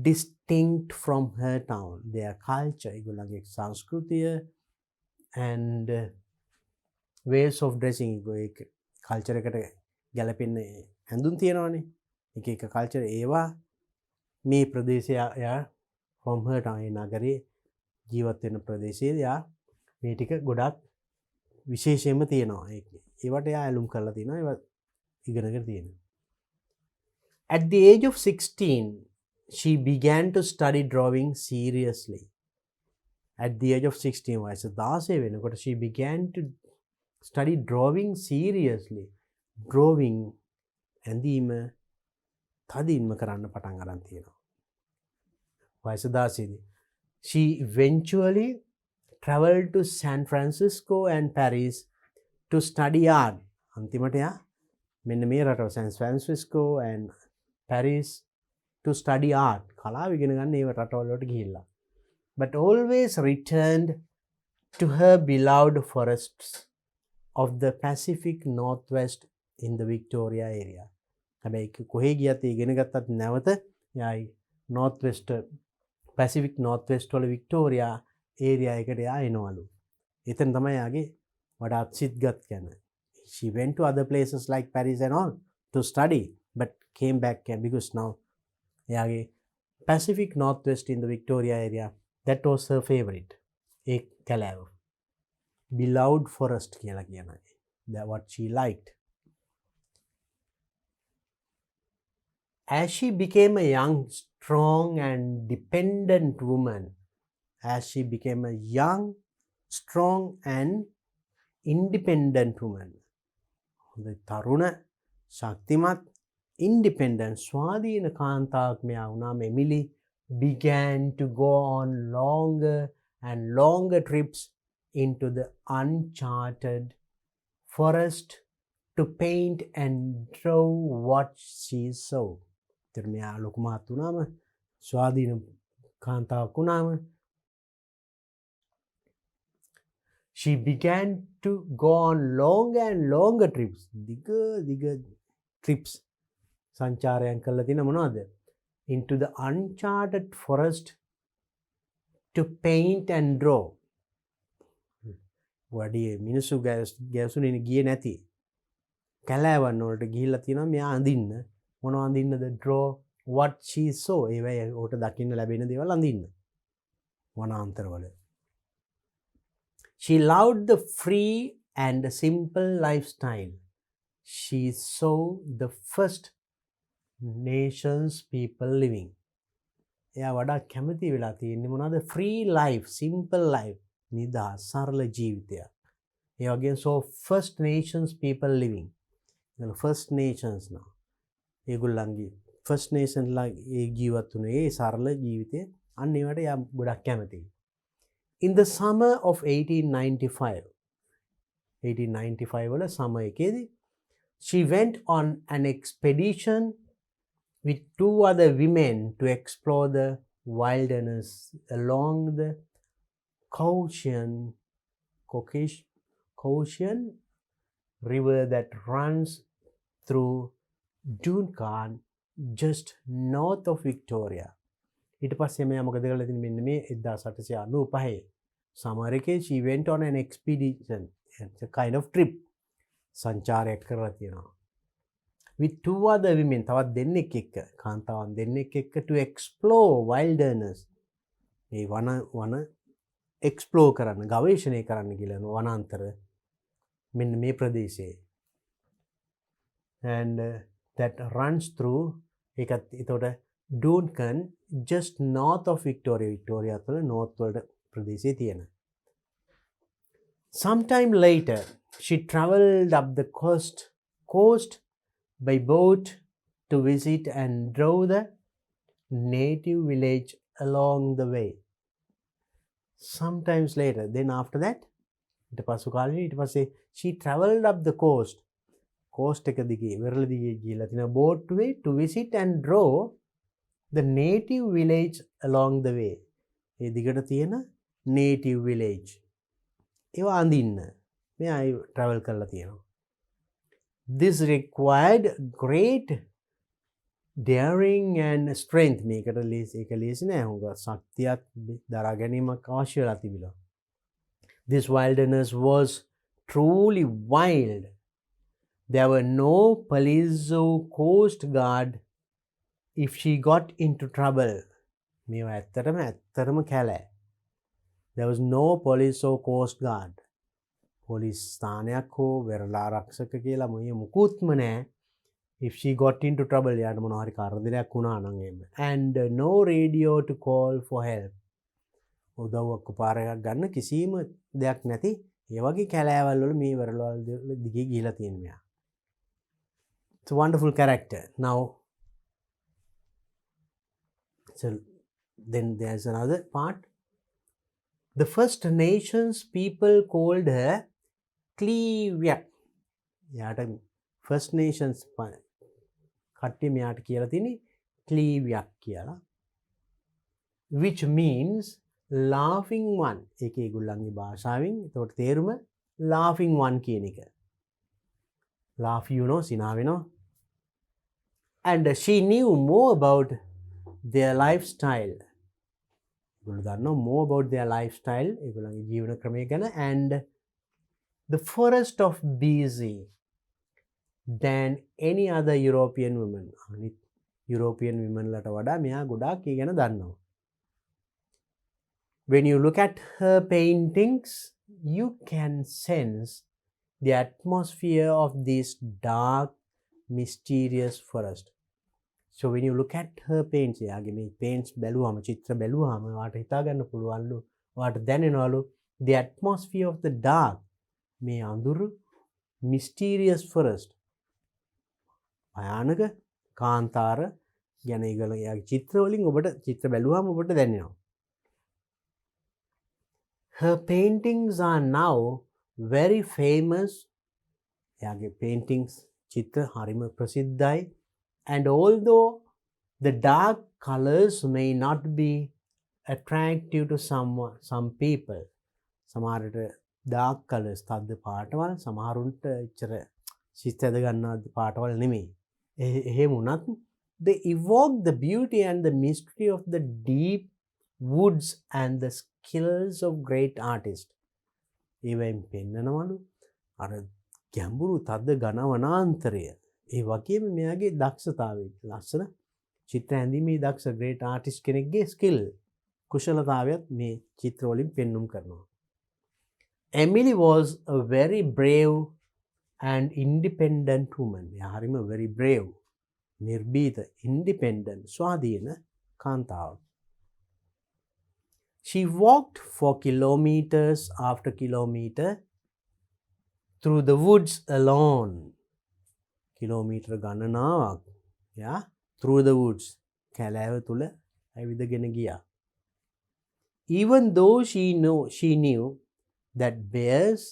[SPEAKER 2] distinct from her town. Their culture, ඒගොල්ලන්ගේ සංස්කෘතිය and ways of dressing, ඒක culture එකට ගැලපෙන්න ඇඳුම් තියෙනවානේ. එක එක culture ඒවා මේ ප්‍රදේශය from her ඒ නගරේ ජීවත් වෙන ප්‍රදේශයේ එයා මේ ටික ගොඩක් විශේෂයෙන්ම තියෙනවා. ඒවට එයා ඇලුම් කරලා තියෙනවා. ඒවා ඉගෙනගෙන තියෙනවා. At the age of 16, she began to study drawing seriously. At the age of 16, වයස 16 වෙනකොට she began to study drawing seriously. Drawing ඇඳීම තදින්ම කරන්න පටන් අරන් තියෙනවා. වයස 16 She eventually traveled to San Francisco and Paris to study art. අන්තිමට එයා මෙන්න මේ රටවල San Francisco and Paris to study art. කලාව ඉගෙන ගන්න ඒ රටවල වලට ගිහිල්ලා. But always returned to her beloved forests of the Pacific Northwest in the Victoria area. හැබැයි කොහේ ගියත් ඉගෙන ගත්තත් නැවත එයායි Northwest Pacific Northwest වල Victoria area එකට එයා එනවලු. එතන තමයි එයාගේ වඩාත් සිත්ගත් යන. She went to other places like Paris and all to study but came back because now එයාගේ Pacific Northwest in the Victoria area, that was her favorite. A කැලෑව. Beloved forest කියලා කියනවා. That what she liked. As she became a young, strong and dependent woman, as she became a young, strong and independent woman, the තරුණ ශක්තිමත් independent ස්වාධීන කාන්තාවක් මෙයා වුණාම Emily began to go on longer and longer trips into the uncharted forest to paint and draw what she saw. එතන මෙයා ලොකු මහත් වුණාම ස්වාධීන කාන්තාවක් වුණාම she began to go on longer and longer trips. දිග trips සංචාරයන් කළා තියෙන මොනවද? Into the uncharted forest to paint and draw. වඩි මිනිස්සු ගැසුනේ ගියේ නැති කැලෑවන් වලට ගිහිල්ලා තියෙනවා මෙයා අඳින්න. මොනව අඳින්නද? draw what she saw. ඒවයි ඔහුට දකින්න ලැබෙන දේවල් අඳින්න. වනාන්තරවල. She loved the free and simple lifestyle. She saw the first nations people living. එයා වඩා කැමති වෙලා තියෙන්නේ මොනවද? free life, simple life, නිදහස් සරල ජීවිතයක්. ඒ වගේම so first nations people living. the first nations now. ඒගොල්ලන්ගේ first nation ලා ඒ ජීවත් වුණේ ඒ සරල ජීවිතය. අන්න ඒවට එයා ගොඩක් කැමතියි. In the summer of 1895 වල summer එකේදී she went on an expedition with two other women to explore the wilderness along the Caucasian river that runs through Duncan just north of Victoria. ඊට පස්සේ මෙයා මොකද කරලා තියෙන්නේ? මෙන්න මේ 1895 සමර් එකේ she went on an expedition. It's a kind of trip. සංචාරයක් කරලා තියෙනවා. With two other women, තවත් දෙන්නෙක් එක්ක, කාන්තාවන් දෙන්නෙක් එක්ක to explore wilderness. මේ වන explore කරන්න, ගවේෂණය කරන්න කියලා වනාන්තර මෙන්න මේ ප්‍රදේශයේ. And that runs through ඒකත් එතකොට Duncan just north of Victoria තුළ north වල ප්‍රදේශයේ තියෙන. Sometime later, she travelled up the coast by boat to visit and draw the native village along the way. Sometimes later, then after that, she travelled up the coast එක දිගේ වෙරළ දිගේ ගිහලා තින boat way to visit and draw the native village along the way. ඒ දිගට තියෙන native village ඒවා අඳින්න මෙයා travel කරලා තියෙනවා. This required great daring and strength. මේකට ඒක ලේසි නෑ. හුඟ ශක්තියක් දරා ගැනීමක් අවශ්‍ය වෙලා තිබිලා. This wilderness was truly wild. There were no police or coast guard if she got into trouble. මේවා ඇත්තටම කැලෑ. There was no police or coast guard. Police ස්ථානයක් හෝ වෙරළා රක්ෂක කියලා මොයේ මුකුත්ම නෑ. If she got into trouble, යාට මොනවා හරි කරදරයක් වුණා නම් එහෙම. And no radio to call for help. උදව්වක් උපාරයක් ගන්න කිසිම දෙයක් නැති ඒ වගේ කැලෑවල් වල මේ වෙරළවල් දිගේ ගිහිලා තියෙන මෙයා. It's a wonderful character. Now, so then there's another part. The First Nations people called her Cleviak. යාට First Nations කට්ටිය මෙයාට කියලා තියෙන්නේ Cleviak කියලා. Which means laughing one. ඒක ඒගොල්ලන්ගේ භාෂාවෙන් එතකොට තේරුම laughing one කියන එක. Laugh, you know, සිනා වෙනවා. And she knew more about their lifestyle. ඒගොල්ලෝ දන්නවා more about their lifestyle. ඒගොල්ලන්ගේ ජීවන ක්‍රමය ගැන and the forest of BC than any other European women. අනිත් European women ලට වඩා මෙයා ගොඩාක් ඒ ගැන දන්නවා. When you look at her paintings, you can sense the atmosphere of this dark, mysterious forest. So when you look at her paints, එයාගේ මේ paints බැලුවම චිත්‍ර බැලුවම ඔයාට හිතා ගන්න පුළුවන්ලු ඔයාට දැනෙනවලු the atmosphere of the dark, මේ අඳුරු mysterious forest, භයානක කාන්තාර ගැන එයාගේ චිත්‍ර වලින් ඔබට චිත්‍ර බැලුවම ඔබට දැනෙනවා. Her paintings are now very famous. එයාගේ paintings චිත්‍ර හරිම ප්‍රසිද්ධයි. And although the dark colors may not be attractive to some people, සමහරට dark colors තද්ද පාටවල් සමහරුන්ට එච්චර සිත් ඇද ගන්නා පාටවල් නෙමෙයි. එහෙම වුණත් they evoke the beauty and the mystery of the deep woods and the skills of great artists. ඒවෙන් පෙන්නනවලු අර ගැඹුරු තද්ද ඝන වනාන්තරය. ඒ වගේම මෙයාගේ දක්ෂතාවය ලස්සන චිත්‍ර ඇඳීමේ දක්ෂ great artist කෙනෙක්ගේ skill කුශලතාවයත් මේ චිත්‍ර වලින් පෙන්눔 කරනවා. Emily was a very brave and independent woman. එයා හරිම very brave, නිර්භීත, independent, ස්වාධීන කාන්තාවක්. She walked for kilometers after kilometer through the woods alone. Kilometre ගණනාවක් through the woods කැලෑව තුල ඇවිදගෙන ගියා. Even though she knew that bears,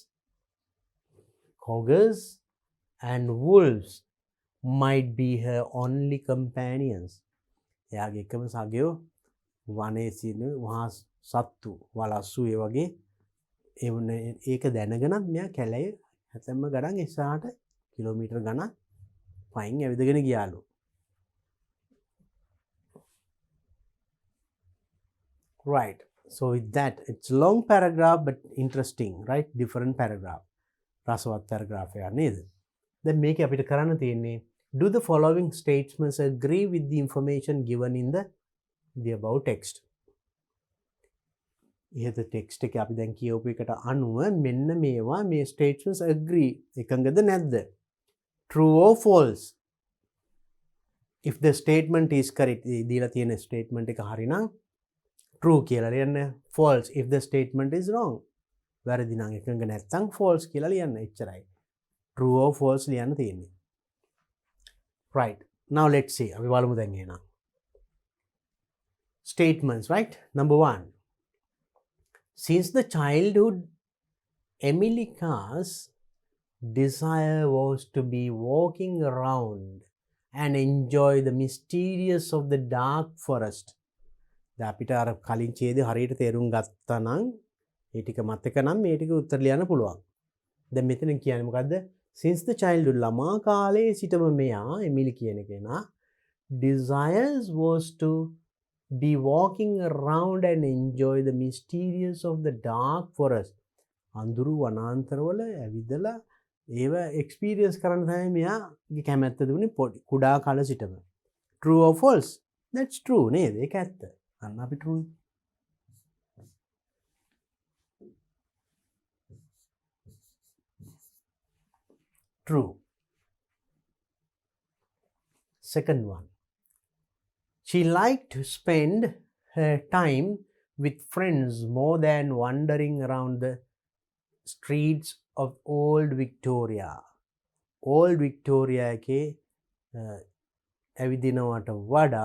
[SPEAKER 2] cougars and wolves might be her only companions. එයාගේ එකම සගයෝ වනයේ සිටින මහා සත්තු වලස්සු ඒ වගේ ඒක දැනගෙනත් මෙයා කැලේ හැතැම්ම ගණන් ඉස්සරහට කිලෝමීටර් ගණන් පයින් ඇවිදගෙන ගියාලු. Right. So with that, it's a long paragraph but interesting, right? Different paragraph. රසවත් paragraph එක නේද? දැන් මේක අපිට කරන්න තියෙන්නේ do the following statements agree with the information given in the above text. ඉහත text එක අපි දැන් කියවපු එකට අනුව මෙන්න මේවා මේ statements agree එකඟද නැද්ද? True or false? If the statement is correct, දීලා තියෙන statement එක හරිනම් true කියලා ලියන්න. False if the statement is wrong. වැරදි නම් එකඟ නැත්නම් false කියලා ලියන්න. එච්චරයි. True or false ලියන්න තියෙන්නේ. Right. Now let's see. අපි බලමු දැන් එහෙනම්. Statements, right? Number 1. Since the childhood, Emily Carr's desire was to be walking around and enjoy the mysterious of the dark forest. අපිට අර කලින් ඡේදය හරියට තේරුම් ගත්තා නම් ඒ ටික මතක නම් මේ ටික උත්තර ලියන්න පුළුවන්. දැන් මෙතන කියන්නේ මොකද්ද? Since the childhood, ළමා කාලයේ සිටම මෙයා එමිලි කියන කෙනා desires was to be walking around and enjoy the mysterious of the dark forest. අඳුරු වනාන්තරවල ඇවිදලා ඒව එක්ස්පීරියන්ස් කරන්න තමයි මෙයාගේ කැමැත්ත තිබුණේ කුඩා කාල සිටම. True or false? That's true නේද? ඒක ඇත්ත. අන්න අපි true. True. Second one. She liked to spend her time with friends more than wandering around the streets of old Victoria. Old Victoria එකේ ඇවිදිනවට වඩා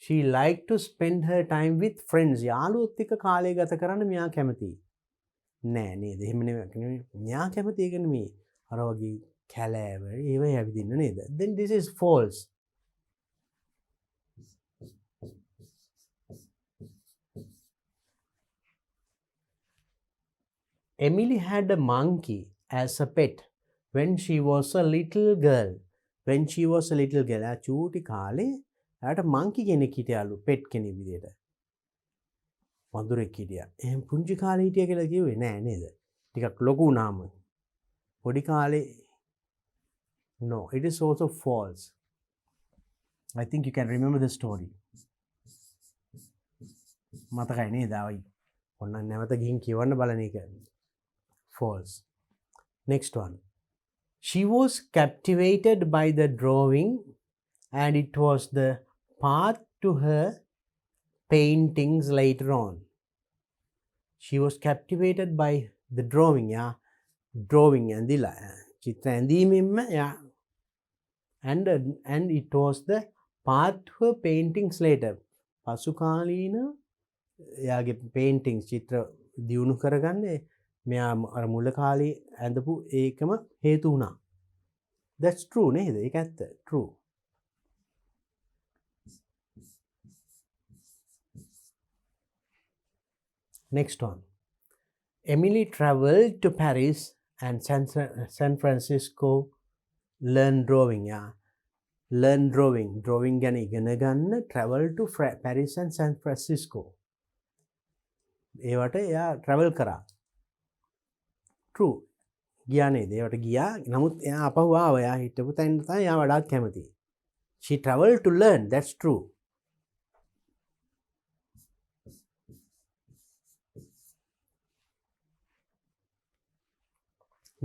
[SPEAKER 2] she liked to spend her time with friends. යාළුවොත් එක්ක කාලය ගත කරන්න මෙයා කැමතියි. නෑ නේද? එහෙම නෙමෙයි. මෙයා කැමති එක නෙමෙයි. අර වගේ කැලෑව ඒව ඇවිදින්න නේද? Then this is false. Emily had a monkey as a pet when she was a little girl. When she was a little girl. චූටි කාලේ එයාට monkey කෙනෙක් හිටියලු pet කෙනෙක් විදියට. වඳුරෙක් හිටියා. එහෙනම් පුංචි කාලේ හිටියා කියලා කිව්වේ නෑ නේද? ටිකක් ලොකු වුණාම. පොඩි කාලේ no, it is also false. I think you can remember the story. මතකයි නේද? ආයි. ඔන්න නැවත ගිහින් කියවන්න බලන එක. False. Next one. She was captivated by the drawing and it was the path to her paintings later on. She was captivated by the drawing, yeah. Drawing and the chitra andimemma, yeah. And it was the path to her paintings later. පසුකාලීන එයාගේ paintings චිත්‍ර දියුණු කරගන්නේ මෙයා අර මුල කාලේ ඇඳපු ඒකම හේතු වුණා. That's true නේද? ඒක ඇත්ත. True. Next one. Emily traveled to Paris and San Francisco learn drawing. Yeah. Learn drawing. Drawing ගැන ඉගෙන ගන්න travel to Paris and San Francisco. ඒවට එයා travel කරා. True. ගියා නේද? ඒවට ගියා. නමුත් එයා අපහු ආවා. එයා හිටපු තැනට තමයි එයා වඩාත් කැමති. She traveled to learn. That's true.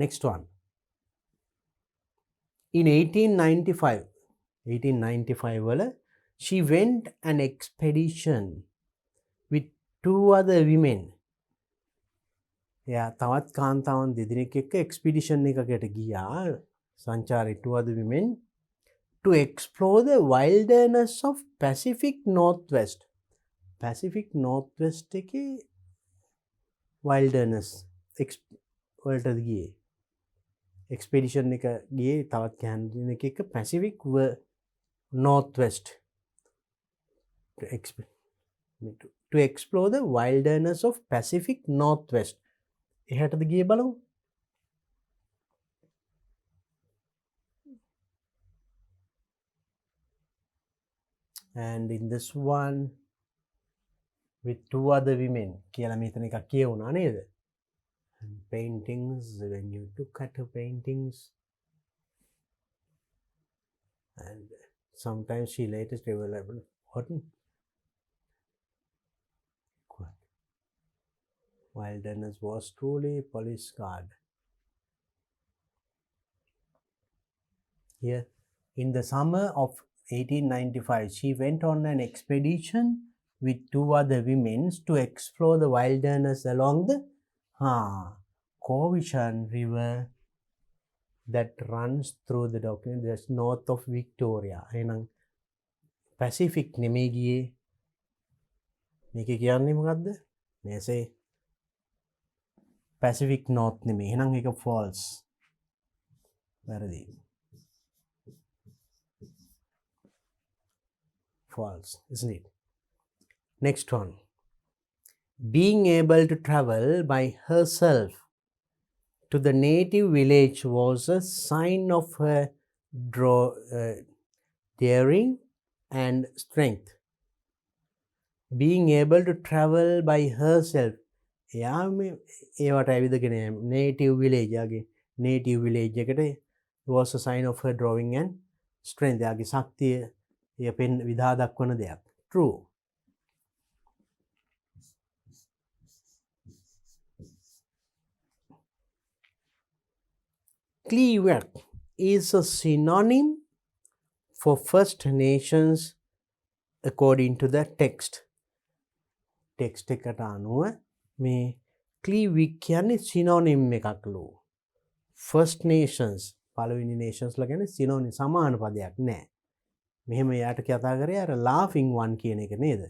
[SPEAKER 2] Next one. In 1895 වල she went an expedition with two other women. එයා තවත් කාන්තාවන් දෙදෙනෙක් එක්ක එක්ස්පිඩිෂන් එකකට ගියා සංචාරේ two other women to explore the wilderness of Pacific Northwest. Pacific Northwest එකේ wilderness වලට ගියේ. එක්ස්පෙඩිෂන් එක ගියේ තවත් කැන්ටිනෙක් එක්ක Pacific Northwest to explore the wilderness of Pacific Northwest. එහාටද ගියේ බලමු. And in this one with two other women කියලා මෙතන එකක් කියවුණා නේද? And paintings, when you look at her paintings, and sometimes she later developed what wilderness was truly police guard. Here, in the summer of 1895, she went on an expedition with two other women to explore the wilderness along the Cowichan River that runs through the document that's north of Victoria. එහෙනම් Pacific නෙමෙයි ගියේ. මේක කියන්නේ මොකද්ද? මේසේ Pacific North නෙමෙයි. එහෙනම් ඒක false. වැරදි. False, isn't it? Next one. Being able to travel by herself to the native village was a sign of her daring and strength. Being able to travel by herself. ඒවට ඇවිදගෙන native village යාගේ native village එකට was a sign of her drawing and strength. යාගේ ශක්තිය එය පෙන් විදා දක්වන දෙයක්. True. clear is a synonym for First Nations according to the text. text එකට අනුව මේ ක්ලීවික් කියන්නේ synonym එකක්ලු. First Nations පළවෙනි nations ලා කියන්නේ synonym සමාන පදයක් නෑ. මෙහෙම යාට කතා කරේ අර laughing one කියන එක නේද?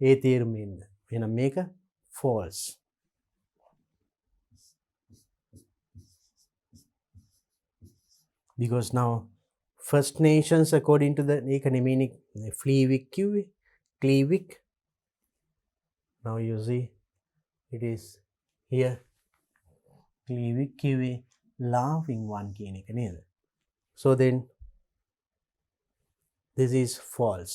[SPEAKER 2] ඒ තේරුමින්ද. එහෙනම් මේක false. Because now First Nations according to the ඒක නෙමෙයිනේ Fleawick කිව්වේ. Cleawick. Now you see it is here Cleawick කිව්වේ laughing one කියන එක නේද? So then this is false.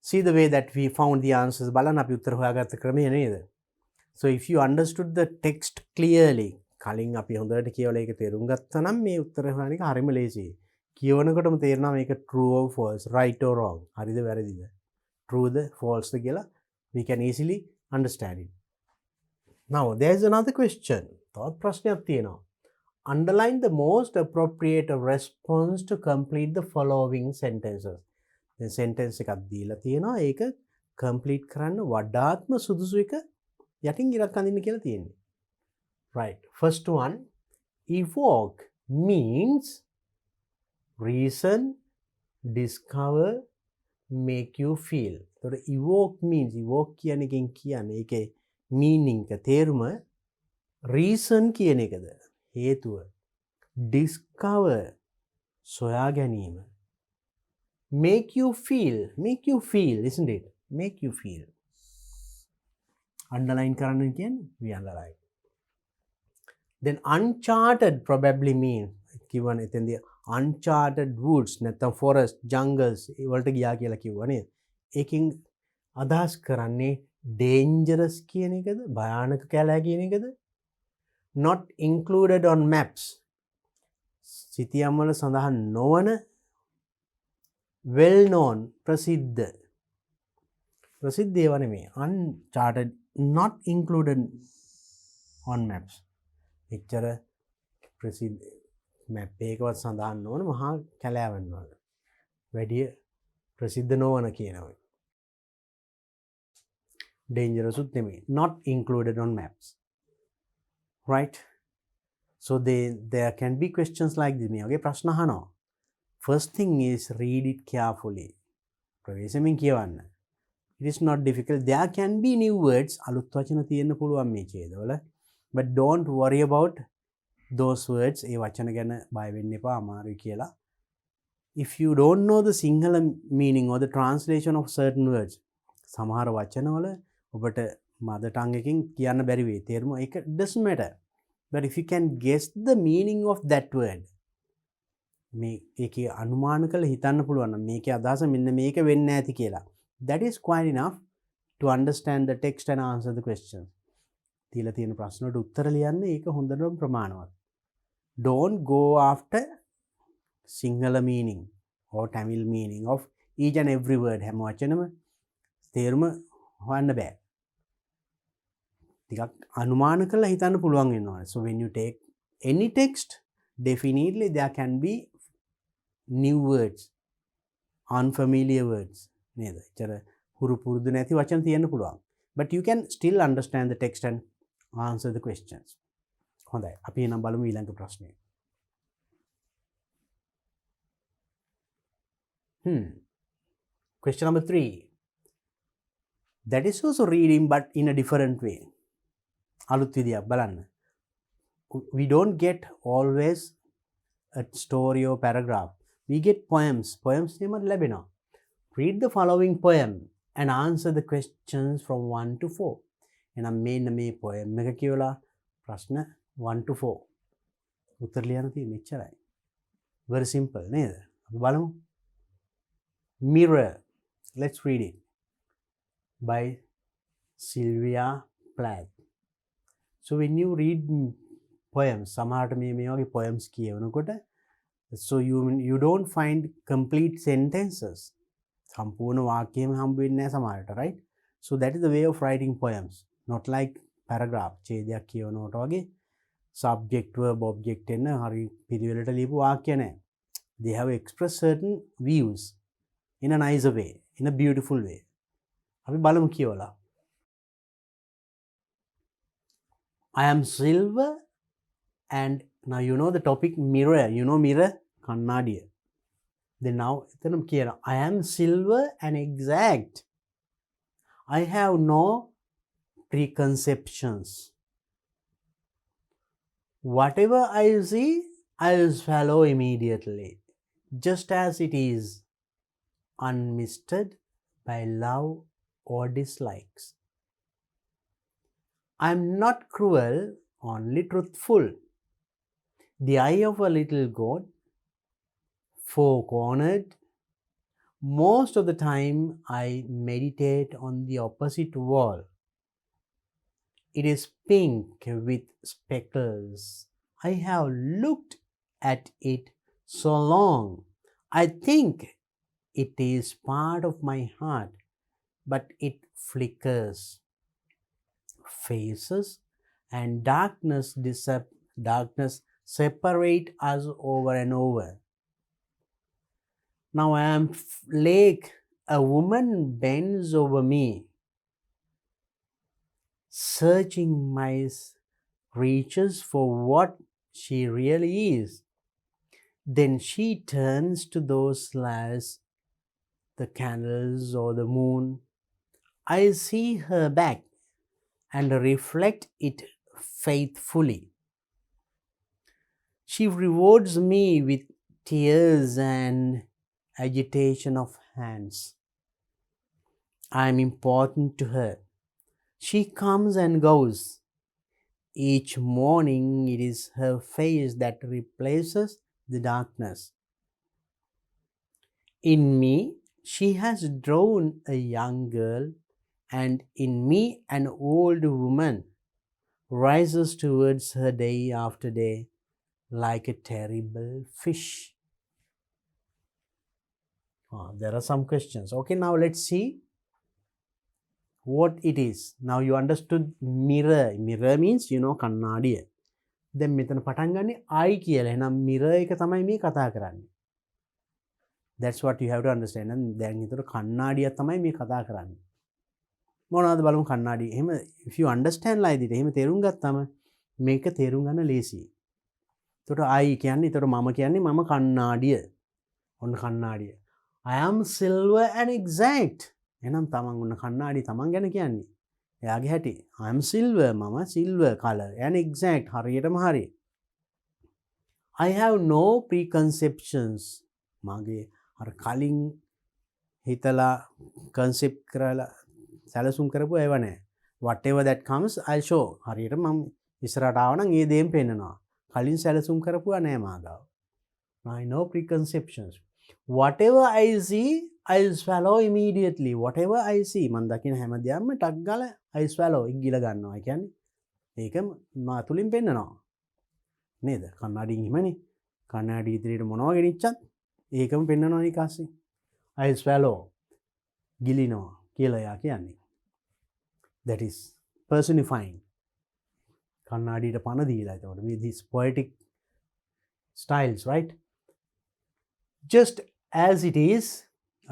[SPEAKER 2] See the way that we found the answers. බලන්න අපි උත්තර හොයාගත්ත ක්‍රමය නේද? So if you understood the text clearly කලින් අපි හොඳට කියවලා ඒක තේරුම් ගත්තා නම් මේ උත්තර හොයන එක හරිම ලේසියි. කියවනකොටම තේරෙනවා මේක true or false, right or wrong. හරිද වැරදිද? True ද false ද කියලා we can easily understand it. Now there is another question. තවත් ප්‍රශ්නයක් තියෙනවා. Underline the most appropriate response to complete the following sentences. දැන් sentence එකක් දීලා තියෙනවා. ඒක complete කරන්න වඩාත්ම සුදුසු එක යටින් ඉරක් අඳින්න කියලා තියෙන්නේ. Right. First one, evoke means reason, discover, make you feel. So evoke means evoke කියන එකෙන් කියන්නේ ඒකේ meaning එක තේරුම reason කියන එකද හේතුව discover සොයා ගැනීම make you feel isn't it make you feel underline කරන්න කියන්නේ we underline. Then uncharted probably mean කිව්වනේ එතෙන්දී uncharted woods නැත්නම් forest jungles ඒ වලට ගියා කියලා කිව්වා නේද? ඒකෙන් අදහස් කරන්නේ dangerous කියන එකද? භයානක කැලෑ කියන එකද? Not included on maps. සිතියම් වල සඳහන් නොවන well known ප්‍රසිද්ධ ඒවා නෙමෙයි uncharted not included on maps. එච්චර ප්‍රසිද්ධ මැප් එකවත් සඳහන් නොවන මහා කැලෑවන් වල වැඩි ප්‍රසිද්ධ නොවන කියනවා. dangerous උත් නෙමෙයි not included on maps. Right? So there can be questions like this. මේ වගේ ප්‍රශ්න අහනවා. First thing is read it carefully. ප්‍රවේශමෙන් කියවන්න. It is not difficult. There can be new words. අලුත් වචන තියෙන්න පුළුවන් මේ ඡේදවල. But don't worry about those words. ඒ වචන ගැන බය වෙන්න එපා අමාරුයි කියලා. If you don't know the Sinhala meaning or the translation of certain words, සමහර වචනවල ඔබට mother tongue එකකින් කියන්න බැරි වෙයි. තේරුම ඒක doesn't matter. But if you can guess the meaning of that word, මේ ඒකේ අනුමාන කරලා හිතන්න පුළුවන් නම් මේකේ අදහස මෙන්න මේක වෙන්න ඇති කියලා. That is quite enough to understand the text and answer the questions. තියලා තියෙන ප්‍රශ්න වලට උත්තර ලියන්න ඒක හොඳටම ප්‍රමාණවත්. Don't go after Sinhala meaning or Tamil meaning of each and every word. හැම වචනම තේරුම හොයන්න බෑ. ටිකක් අනුමාන කරලා හිතන්න පුළුවන් වෙනවා. So when you take any text, definitely there can be new words, unfamiliar words. නේද? ඒතර හුරු පුරුදු නැති වචන තියෙන්න පුළුවන්. But you can still understand the text and answer the questions. හොඳයි. අපි එහෙනම් බලමු ඊළඟ ප්‍රශ්නය. Question number 3. That is also reading but in a different way. අලුත් විදියක් බලන්න. We don't get always a story or paragraph. We get poems. Poems නේමත් ලැබෙනවා. Read the following poem and answer the questions from 1 to 4. එහෙනම් මෙන්න මේ poem එක කියවලා ප්‍රශ්න 1 to 4 උත්තර ලියන්න තියෙන්නේ එච්චරයි. Very simple නේද? අපි බලමු. Mirror. Let's read it. By Sylvia Plath. So when you read poems, සමහරට මේ වගේ poems කියවනකොට so you don't find complete sentences. සම්පූර්ණ වාක්‍යයම හම්බ වෙන්නේ නැහැ සමහරට, right? So that is the way of writing poems. Not like paragraph. ඡේදයක් කියවනකොට වගේ subject verb object එන්න හරි පිළිවෙලට ලියපු වාක්‍ය නැහැ. They have expressed certain views in a nicer way, in a beautiful way. අපි බලමු කියවලා. I am silver and now you know the topic mirror. You know mirror? කණ්ණාඩිය. Then now එතනම කියනවා I am silver and exact. I have no preconceptions. Whatever I see, I will swallow immediately, just as it is, unmisted by love or dislikes. I am not cruel, only truthful. The eye of a little goat, four-cornered. Most of the time I meditate on the opposite wall. It is pink with speckles. I have looked at it so long. I think it is part of my heart, but it flickers, phases, and darkness separate us over and over. Now I am lake. A woman bends over me, searching my reaches for what she really is. Then she turns to those stars, the candles or the moon. I see her back and reflect it faithfully. She rewards me with tears and agitation of hands. I am important to her. She comes and goes. Each morning it is her face that replaces the darkness. In me, she has drawn a young girl, and in me, an old woman rises towards her day after day like a terrible fish. There are some questions. Okay, now let's see what it is. Now you understood mirror. Mirror means you know කණ්ණාඩිය. දැන් මෙතන පටන් ගන්නේ I කියලා. එහෙනම් mirror එක තමයි මේ කතා කරන්නේ. That's what you have to understand. දැන් ඊතර කණ්ණාඩියක් තමයි මේ කතා කරන්නේ. මොනවද බලමු කණ්ණාඩිය. එහෙම if you understand like that එහෙම තේරුම් ගත්තම මේක තේරුම් ගන්න ලේසියි. එතකොට I කියන්නේ ඊතර මම කියන්නේ මම කණ්ණාඩිය. ඔන්න කණ්ණාඩිය. I am silver and exact. එහෙනම් තමන් ඔන්න කණ්ණාඩි තමන් ගැන කියන්නේ. එයාගේ හැටි. I am silver මම silver color and exact හරියටම හරි. I have no preconceptions. මගේ අර කලින් හිතලා concept කරලා සැලසුම් කරපුවා ඒව නැහැ. Whatever that comes I'll show. හරියට මම ඉස්සරහට ආව නම් ඒ දේම පෙන්නනවා. කලින් සැලසුම් කරපුවා නැහැ මාගාව. I know preconceptions. Whatever I see, I'll swallow immediately. Whatever I see, මන් දකින හැම දෙයක්ම ටක් ගාලා I swallow ඉගිල ගන්නවා. ඒ කියන්නේ ඒක මා තුලින් පෙන්නනවා. නේද? කන්නඩියෙන් හිමනේ. කන්නඩි ඉදිරියට මොනවා ගෙනිච්චත් ඒකම පෙන්නනවා නිකාසේ. I swallow ගිලිනවා කියලා යා කියන්නේ. That is personifying. කන්නඩියට පණ දීලා ඒතකොට මේ this poetic styles, right? Just as it is,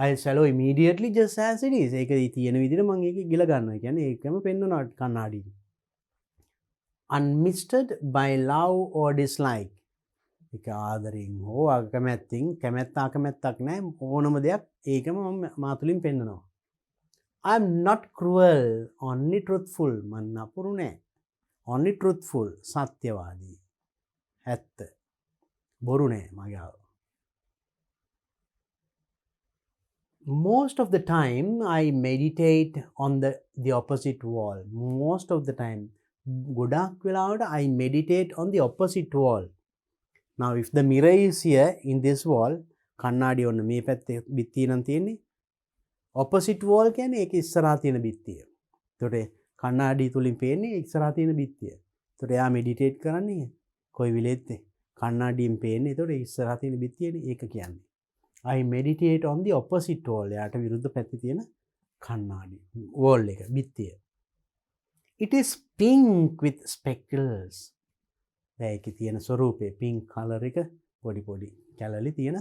[SPEAKER 2] I'll swallow immediately just as it is. ඒක තියෙන විදිහට මම ඒක ගිල ගන්නවා. කියන්නේ ඒකම පෙන්වනවා කන්නඩිය. Unmisted by love or dislike. ඒක ආදරෙන් හෝ අකමැත්තෙන් කැමැත්ත අකමැත්තක් නැහැ. ඕනම දෙයක් ඒකම මම මා තුලින් පෙන්වනවා. I'm not cruel, only truthful. මම නපුරු නෑ. Only truthful. සත්‍යවාදී. ඇත්ත. බොරු නෑ මගාව. Most of the time I meditate on the opposite wall. Most of the time. ගොඩක් වෙලාවට I meditate on the opposite wall. Now if the mirror is here in this wall, කන්නඩිය ඔන්න මේ පැත්තේ බිත්තිය නම් තියෙන්නේ. Opposite wall කියන්නේ ඒක ඉස්සරහා තියෙන බිත්තිය. එතකොට කන්නඩිය තුලින් පේන්නේ ඉස්සරහා තියෙන බිත්තිය. එතකොට එයා meditate කරන්නේ කොයි විලෙද්ද? කන්නඩියෙන් පේන්නේ. එතකොට ඉස්සරහා තියෙන බිත්තියනේ ඒක කියන්නේ. I meditate on the opposite wall. එයාට විරුද්ධ පැත්තේ තියෙන කන්නඩිය. wall එක බිත්තිය. It is pink with speckles. ඒකේ තියෙන ස්වරූපේ pink color එක පොඩි පොඩි කැලලි තියෙන.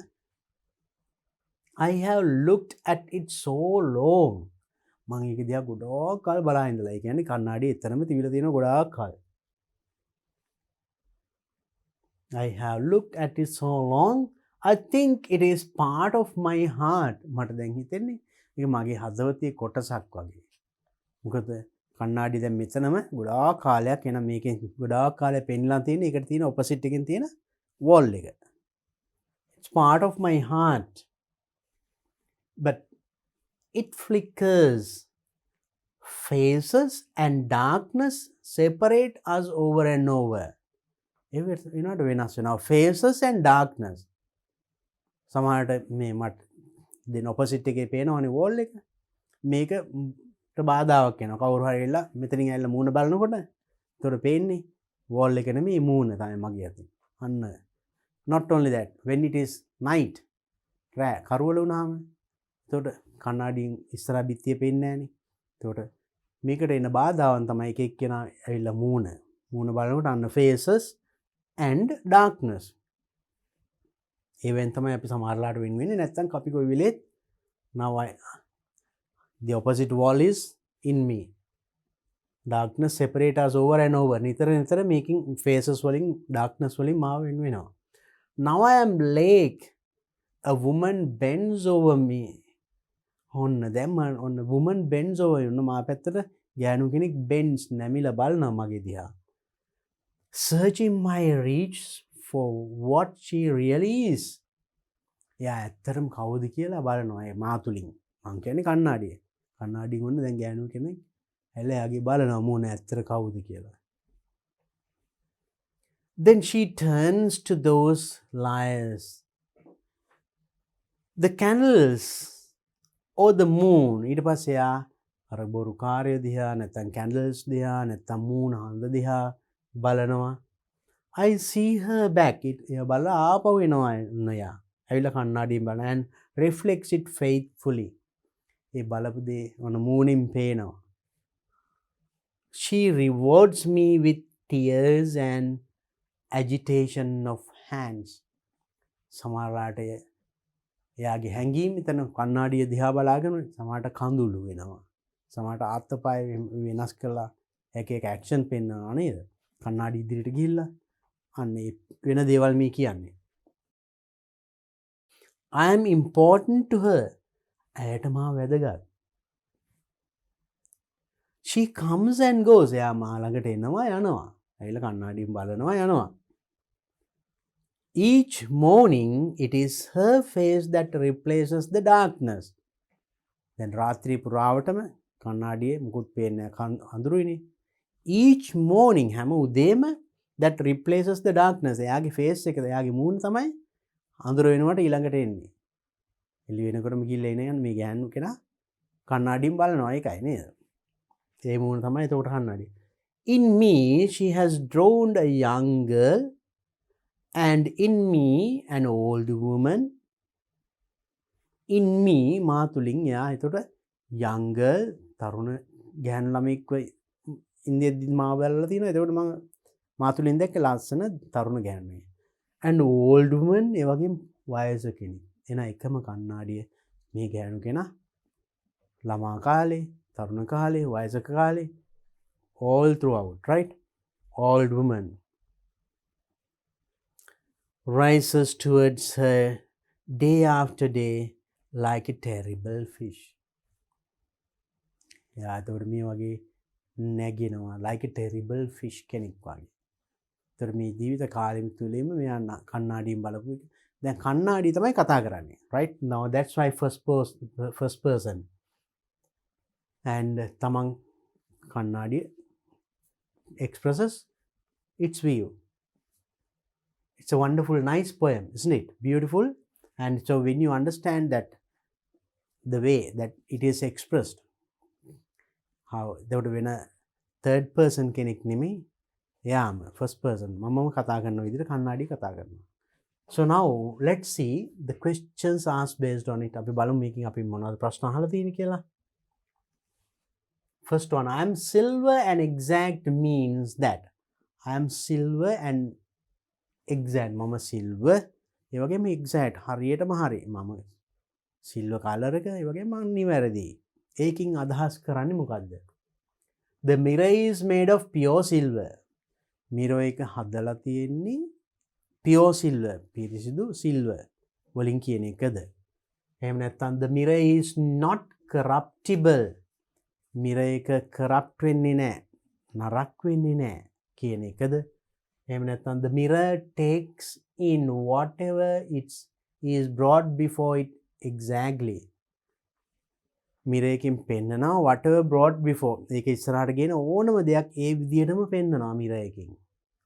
[SPEAKER 2] I have looked at it so long. මම ඒක දිහා ගොඩාක් කල් බලා ඉඳලා. ඒ කියන්නේ කණ්ණාඩියේ එතරම් තිබිලා තියෙන ගොඩාක් කල්. I have looked at it so long. I think it is part of my heart. මට දැන් හිතෙන්නේ ඒක මගේ හදවතේ කොටසක් වගේ. මොකද කණ්ණාඩි දැන් මෙතනම ගොඩාක් කාලයක් එන මේකෙන් ගොඩාක් කාලයක් පෙන්ලා තියෙන එකට තියෙන ඔපොසිට් එකෙන් තියෙන wall එක. It's part of my heart. But it flickers. Phases and darkness separate us over and over. එනට වෙනස් වෙනවා. Phases and darkness. සමහරට මේ මට දෙන ඔපොසිට් එකේ පේනවනේ wall එක. මේකට බාධාවක් වෙනවා. කවුරු හරි එලා මෙතනින් ඇවිල්ලා මූණ බලනකොට ඒතොර පේන්නේ wall එක නෙමෙයි මූණ තමයි මගේ අතින්. අන්න. Not only that, when it is night, කරවල වුණාම එතකොට කණ්ණාඩියෙන් ඉස්සරහ බිත්තිය පේන්නේ නැහනේ. එතකොට මේකට එන බාධාවන් තමයි එක එක්කෙනා ඇවිල්ලා මූණ බලනකොට අන්න faces and darkness. ඒවෙන් තමයි අපි සමහරලාට වෙන් වෙන්නේ. නැත්තම් අපි කොයි වෙලෙත් now the opposite wall is in me. Darkness separate us over and over. නිතර making faces වලින් darkness වලින් මාව වෙන් වෙනවා. Now I am lake. A woman bends over me. ඔන්න දැන් ඔන්න woman bends over you. මා පැත්තට ගෑනු කෙනෙක් bends නැමිලා බලනවා මගේ දිහා. Searching my reach for what she really is. එයා ඇත්තටම කවුද කියලා බලනවා ඒ මා තුලින්. මං කියන්නේ කණ්ණාඩිය. කණ්ණාඩියෙන් ඔන්න දැන් ගෑනු කෙනෙක් ඇල එයාගේ බලනවා මූණ ඇත්තට කවුද කියලා. Then she turns to those liars. The candles or the moon. ඊට පස්සේ එයා අර බොරු කාර්ය දිහා නැත්නම් candles දිහා නැත්නම් මූණ හඳ දිහා බලනවා. I see her back. එයා බලලා ආපහු එනවා නයා. ඇවිල්ලා කණ්ණාඩියෙන් බලන and reflects it faithfully. ඒ බලපු දේ ඔන මූණින් පේනවා. She rewards me with tears and agitation of hands. සමහරලාට එයාගේ හැඟීම් එතන කණ්ණාඩිය දිහා බලාගෙන සමහරට කඳුළු වෙනවා. සමහරට ආත්පය වෙනස් කරලා එක ඇක්ෂන් පෙන්වනවා නේද? කණ්ණාඩි ඉදිරියට ගිහිල්ලා අන්න වෙන දේවල් මේ කියන්නේ. I am important to her. ඇයට මා වැදගත්. She comes and goes. එයා මා ළඟට එනවා යනවා. ඇවිල්ලා කණ්ණාඩියෙන් බලනවා යනවා. Each morning it is her face that replaces the darkness. දැන් රාත්‍රී පුරාවටම කණ්ණාඩියේ මුකුත් පේන්නේ නැහැ අඳුරුයිනේ. Each morning හැම උදේම that replaces the darkness. එයාගේ face එක එයාගේ මූණ තමයි අඳුර වෙනකොට ඊළඟට එන්නේ. එළි වෙනකොටම ගිහිල්ලා එන මේ ගෑනු කෙනා කණ්ණාඩියෙන් බලනවා ඒකයි නේද? ඒ මූණ තමයි එතකොට කණ්ණාඩිය. In me she has drawn a young girl and in me an old woman. In me මා තුලින් එයා එතකොට young girl තරුණ ගෑනු ළමෙක්ව ඉන්දියද්දි මාව බලලා තියෙනවා. එතකොට මම මා තුලින් දැක්ක ලස්සන තරුණ ගෑනුයි. and old woman ඒ වගේම වයසක කෙනෙක්. එන එකම කණ්ණාඩිය මේ ගෑනු කෙනා ළමා කාලේ, තරුණ කාලේ, වයසක කාලේ all throughout, right? Old woman rises towards her day after day like a terrible fish. එයා එතකොට මේ වගේ නැගෙනවා like a terrible fish කෙනෙක් වගේ. ඒතර මේ ජීවිත කාලෙම තුලෙම මෙයා කණ්ණාඩියෙන් බලපු දැන් කණ්ණාඩිය තමයි කතා කරන්නේ. Right? Now that's why first person. And තමන් කණ්ණාඩිය expresses its view. It's a wonderful, nice poem, isn't it? Beautiful. And so when you understand that the way that it is expressed, how there would be a third person කෙනෙක් නෙමෙයි එයාම first person මමම කතා කරන විදිහට කණ්ණාඩිය කතා කරනවා. So now let's see the questions asked based on it. අපි බලමු මේකෙන් අපි මොනවද ප්‍රශ්න අහලා තියෙන්නේ කියලා. First one, I am silver and exact means that I am silver and exact මම silver ඒ වගේම exact හරියටම හරි මම silver color එක ඒ වගේම මම නිවැරදි ඒකින් අදහස් කරන්නේ මොකද්ද the mirror is made of pure silver mirror එක හදලා තියෙන්නේ pure silver පිරිසිදු silver වලින් කියන එකද එහෙම නැත්නම් the mirror is not corruptible mirror එක corrupt වෙන්නේ නැහැ නරක් වෙන්නේ නැහැ කියන එකද එහෙම නැත්නම් the mirror takes in whatever it is brought before it exactly mirror එකෙන් පෙන්නනවා whatever brought before ඒක ඉස්සරහට ගෙන ඕනම දෙයක් ඒ විදිහටම පෙන්නනවා mirror එකෙන්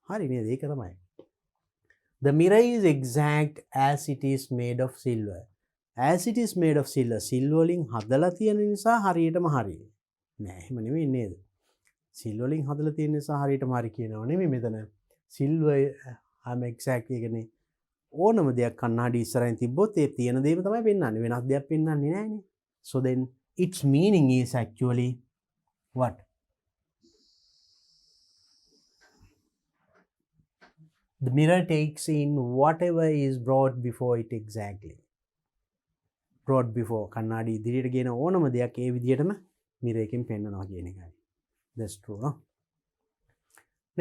[SPEAKER 2] හරි නේද ඒක තමයි the mirror is exact as it is made of silver as it is made of silver silver වලින් හදලා තියෙන නිසා හරියටම හරි නෑ එහෙම නෙමෙයි නේද silver වලින් හදලා තියෙන නිසා හරියටම හරි කියනවා නෙමෙයි මෙතන silver I'm exact එකනේ ඕනම දෙයක් කණ්ණාඩි ඉස්සරහින් තිබ්බොත් ඒ තියෙන දේම තමයි පෙන්වන්නේ වෙනස් දෙයක් පෙන්වන්නේ නෑනේ so then its meaning is actually what the mirror takes in whatever is brought before it exactly brought before කණ්ණාඩි ඉදිරියට ගෙන ඕනම දෙයක් ඒ විදිහටම mirror එකෙන් පෙන්වනවා කියන එකයි that's true huh?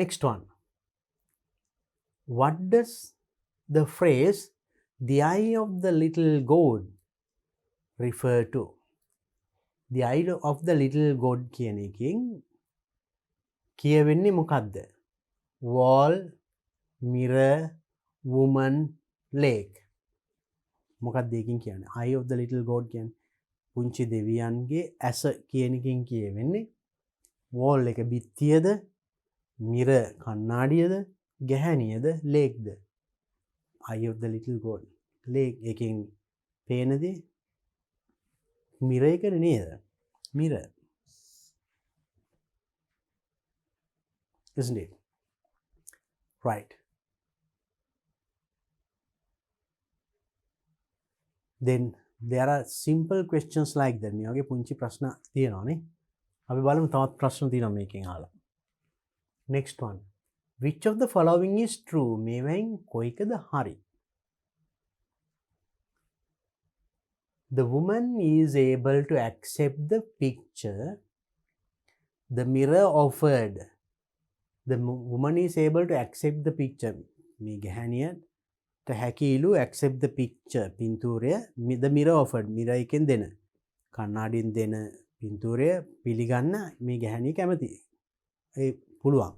[SPEAKER 2] next one what does the phrase the eye of the little goat refer to the eye of the little goat කියන එකෙන් කියවෙන්නේ මොකද්ද wall mirror woman lake මොකක්ද ඒකින් කියන්නේ eye of the little goat කියන්නේ පුංචි දෙවියන්ගේ ඇස කියන එකෙන් කියවෙන්නේ wall එක බිත්තියද mirror කණ්ණාඩියද ගැහැණියද ලේක්ද eye of the little goat lake එකෙන් පේනදී mirror එක නේද mirror isn't it right then there are simple questions like that මේ වගේ පුංචි ප්‍රශ්න තියෙනවානේ අපි බලමු තවත් ප්‍රශ්න තියෙනවා මේකෙන් අහලා next one which of the following is true මේවෙන් කොයිකද හරි the woman is able to accept the picture the mirror offered the woman is able to accept the picture මේ ගැහණියට හැකියිලු accept the picture පින්තූරය the mirror offered mirror එකෙන් දෙන කණ්ණාඩියෙන් දෙන පින්තූරය පිළිගන්න මේ ගැහණිය කැමති ඒ පුළුවන්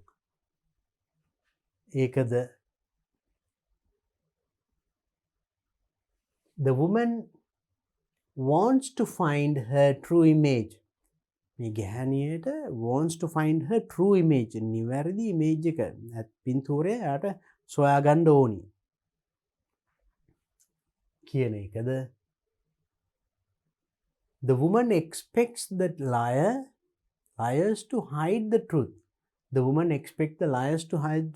[SPEAKER 2] ඒකද the woman wants to find her true image මේ ගැහණියට wants to find her true image නිවැරදි image එක පින්තූරය යාට සොයාගන්න ඕනි කියන එකද the woman expects that liars to hide the truth the woman expects the liars to hide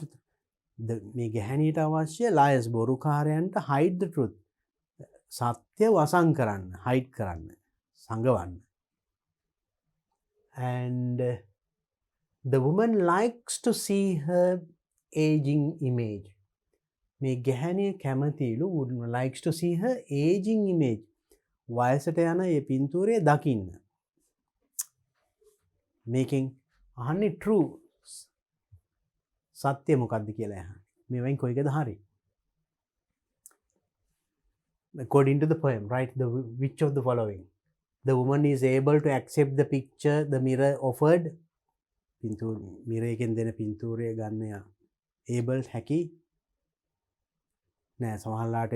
[SPEAKER 2] the මේ ගැහණියට අවශ්‍ය liars බොරුකාරයන්ට hide the truth සත්‍ය වසන් කරන්න hide කරන්න සංගවන්න and the woman likes to see her aging image මේ ගැහණිය කැමතිලු would likes to see her aging image වයසට යන ඒ පින්තූරය දකින්න මේකෙන් අහන්නේ true සත්‍ය මොකක්ද කියලා අහන්නේ මේවෙන් කොයිකද හරි according to the poem write the which of the following the woman is able to accept the picture the mirror offered පින්තූර mirror එකෙන් දෙන පින්තූරය ගන්න able හැකි නෑ සමහරලාට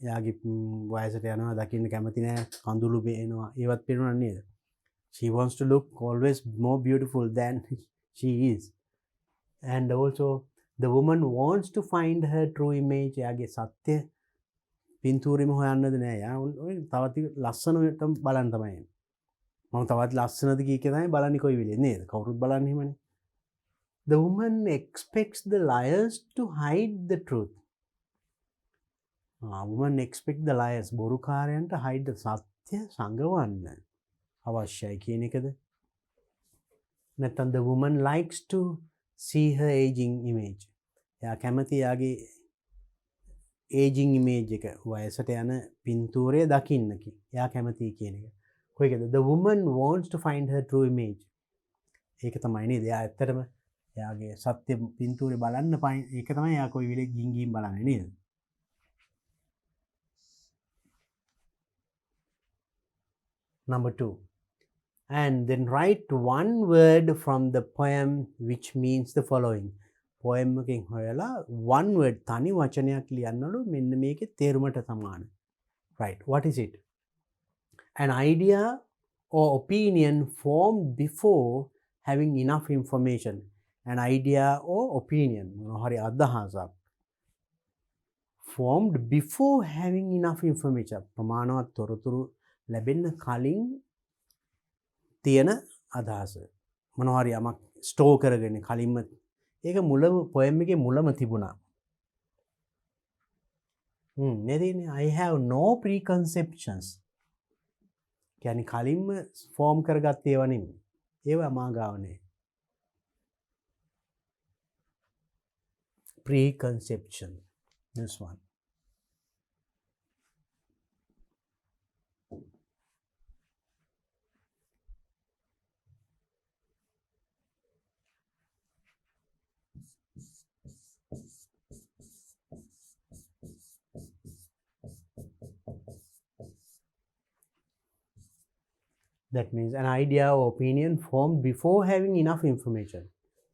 [SPEAKER 2] යාගේ වයසට යනවා දකින්න කැමති නෑ කඳුළු පේනවා ඒවත් පේනවා නේද she wants to look always more beautiful than she is and also the woman wants to find her true image යාගේ සත්‍ය පින්තූරෙම හොයන්නද නෑ යා තවත් ලස්සනට බලන්න තමයි මම තවත් ලස්සනද කීක තමයි බලන්නේ කොයි වෙලේ නේද කවුරුත් බලන්නේ එහෙමනේ the woman expects the liars to hide the truth woman expect the liars බොරුකාරයන්ට hide the සත්‍ය සංගවන්න අවශ්‍යයි කියන එකද නැත්නම් the woman likes to see her aging image එයා කැමති යාගේ ඒජිං ඉමේජ් එක වයසට යන පින්තූරය දකින්නකි. එයා කැමතියි කියන එක. කොයිකද? The woman wants to find her true image. ඒක තමයි නේද? එයා ඇත්තටම එයාගේ සත්‍ය පින්තූරේ බලන්න ඒක තමයි එයා කොයි වෙලේ ගින් බලන්නේ නේද? Number 2. And then write one word from the poem which means the following. Poem එකෙන් හොයලා one word තනි වචනයක් ලියන්නලු මෙන්න මේකේ තේරුමට සමාන. Right. What is it? An idea or opinion formed before having enough information. An idea or opinion මොනවා හරි අදහසක් formed before having enough information. ප්‍රමාණවත් තොරතුරු ලැබෙන්න කලින් තියෙන අදහස. මොනවා හරි යමක් ස්ටෝර් කරගෙන කලින්ම ඒක මුලම පොයම් එකේ මුලම තිබුණා. නේදනේ? I have no preconceptions. කියන්නේ කලින්ම ෆෝම් කරගත්ත ඒවා නෙමෙයි. ඒවා මා ගාව නෑ. Preconception. This one. That means an idea or opinion formed before having enough information.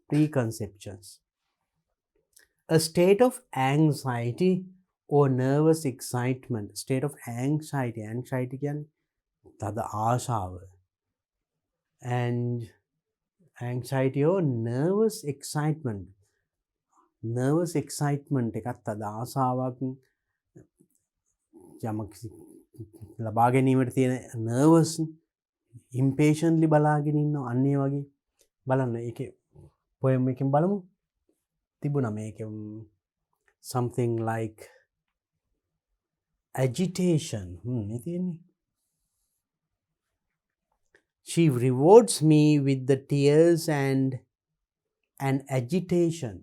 [SPEAKER 2] Preconceptions. A state of anxiety or nervous excitement. State of anxiety. Anxiety can tada ආශාව. And anxiety or nervous excitement. Nervous excitement එකත් tada ආශාවක් යමක් ලබා ගැනීමට තියෙන nervous impatiently බලාගෙන ඉන්නවා අන්න ඒ වගේ බලන්න ඒකේ poem එකෙන් බලමු තිබුණා මේක something like agitation නේ තියෙන්නේ. She rewards me with the tears and agitation.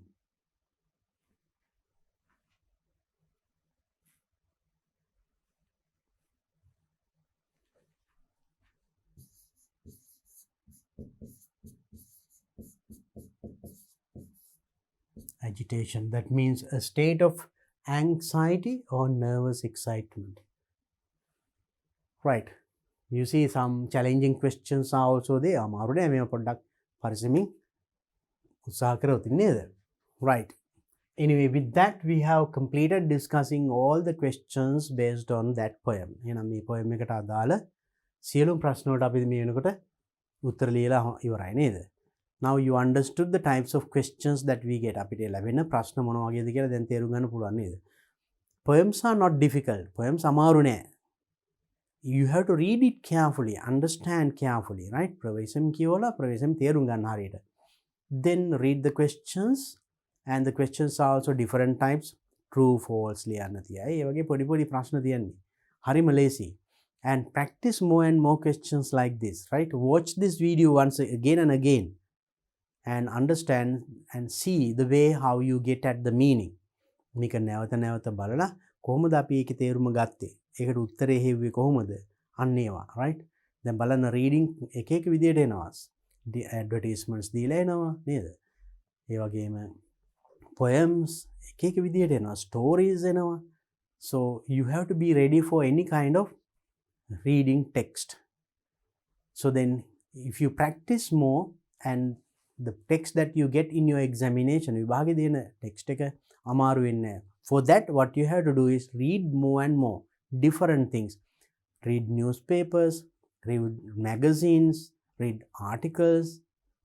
[SPEAKER 2] Agitation, that means a state of anxiety or nervous excitement. Right. You see some challenging questions are also there. අමාරුනේ මේ පොඩ්ඩක් පරිස්සමින් උත්සාහ කරොත් නේද? Right. Anyway, with that we have completed discussing all the questions based on that poem. එහෙනම් මේ poem එකට අදාළ සියලුම ප්‍රශ්න වලට අපි මේ වෙනකොට උත්තර ලියලා ඉවරයි නේද? Now you understood the types of questions that we get. අපිට ලැබෙන ප්‍රශ්න මොන වගේද කියලා දැන් තේරුම් ගන්න පුළුවන් නේද? Poems are not difficult. Poems අමාරු නෑ. You have to read it carefully, understand carefully, right? ප්‍රවේශම් කියවලා ප්‍රවේශම් තේරුම් ගන්න හරියට. Then read the questions, and the questions are also different types. True, false ලියන්න තියයි. ඒ වගේ පොඩි පොඩි ප්‍රශ්න තියන්නේ. හරිම ලේසි. And practice more and more questions like this, right? Watch this video once again and again. And understand and see the way how you get at the meaning. මේක නැවත නැවත බලලා කොහොමද අපි ඒකේ තේරුම ගත්තේ? ඒකට උත්තරේ හෙව්වේ කොහොමද? අන්න ඒවා, right? දැන් බලන්න reading එක එක විදියට එනවා. advertisements දීලා එනවා නේද? ඒ වගේම poems එක එක විදියට එනවා. stories එනවා. So you have to be ready for any kind of reading text. So then if you practice more and the text that you get in your examination විභාගේ දෙන text එක අමාරු වෙන්නේ නැහැ. For that what you have to do is read more and more different things. Read newspapers, read magazines, read articles,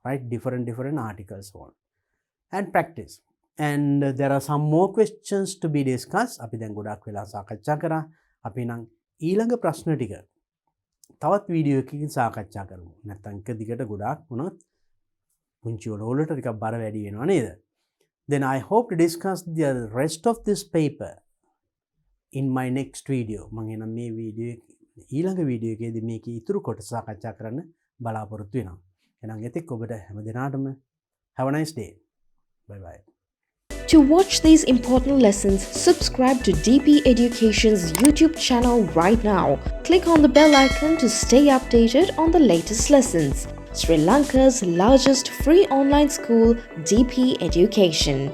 [SPEAKER 2] right? Different articles on and practice. And there are some more questions to be discussed. අපි දැන් ගොඩක් වෙලා සාකච්ඡා කරා. අපි නම් ඊළඟ ප්‍රශ්න ටික තවත් වීඩියෝ එකකින් සාකච්ඡා කරමු. නැත්නම් එක දිගට ගොඩක් වුණොත් පුංචි වලට ටිකක් බර වැඩි වෙනවා නේද? Then I hope to discuss the rest of this paper in my next video. මම එනම් මේ වීඩියෝ ඊළඟ වීඩියෝ එකේදී මේකේ ඉතුරු කොටස සාකච්ඡා කරන්න බලාපොරොත්තු වෙනවා. එහෙනම් එතෙක් ඔබට හැම දිනාටම have a nice day. Bye bye.
[SPEAKER 1] To watch these important lessons, subscribe to DP Education's YouTube channel right now. Click on the bell icon to stay updated on the latest lessons. Sri Lanka's largest free online school, DP Education.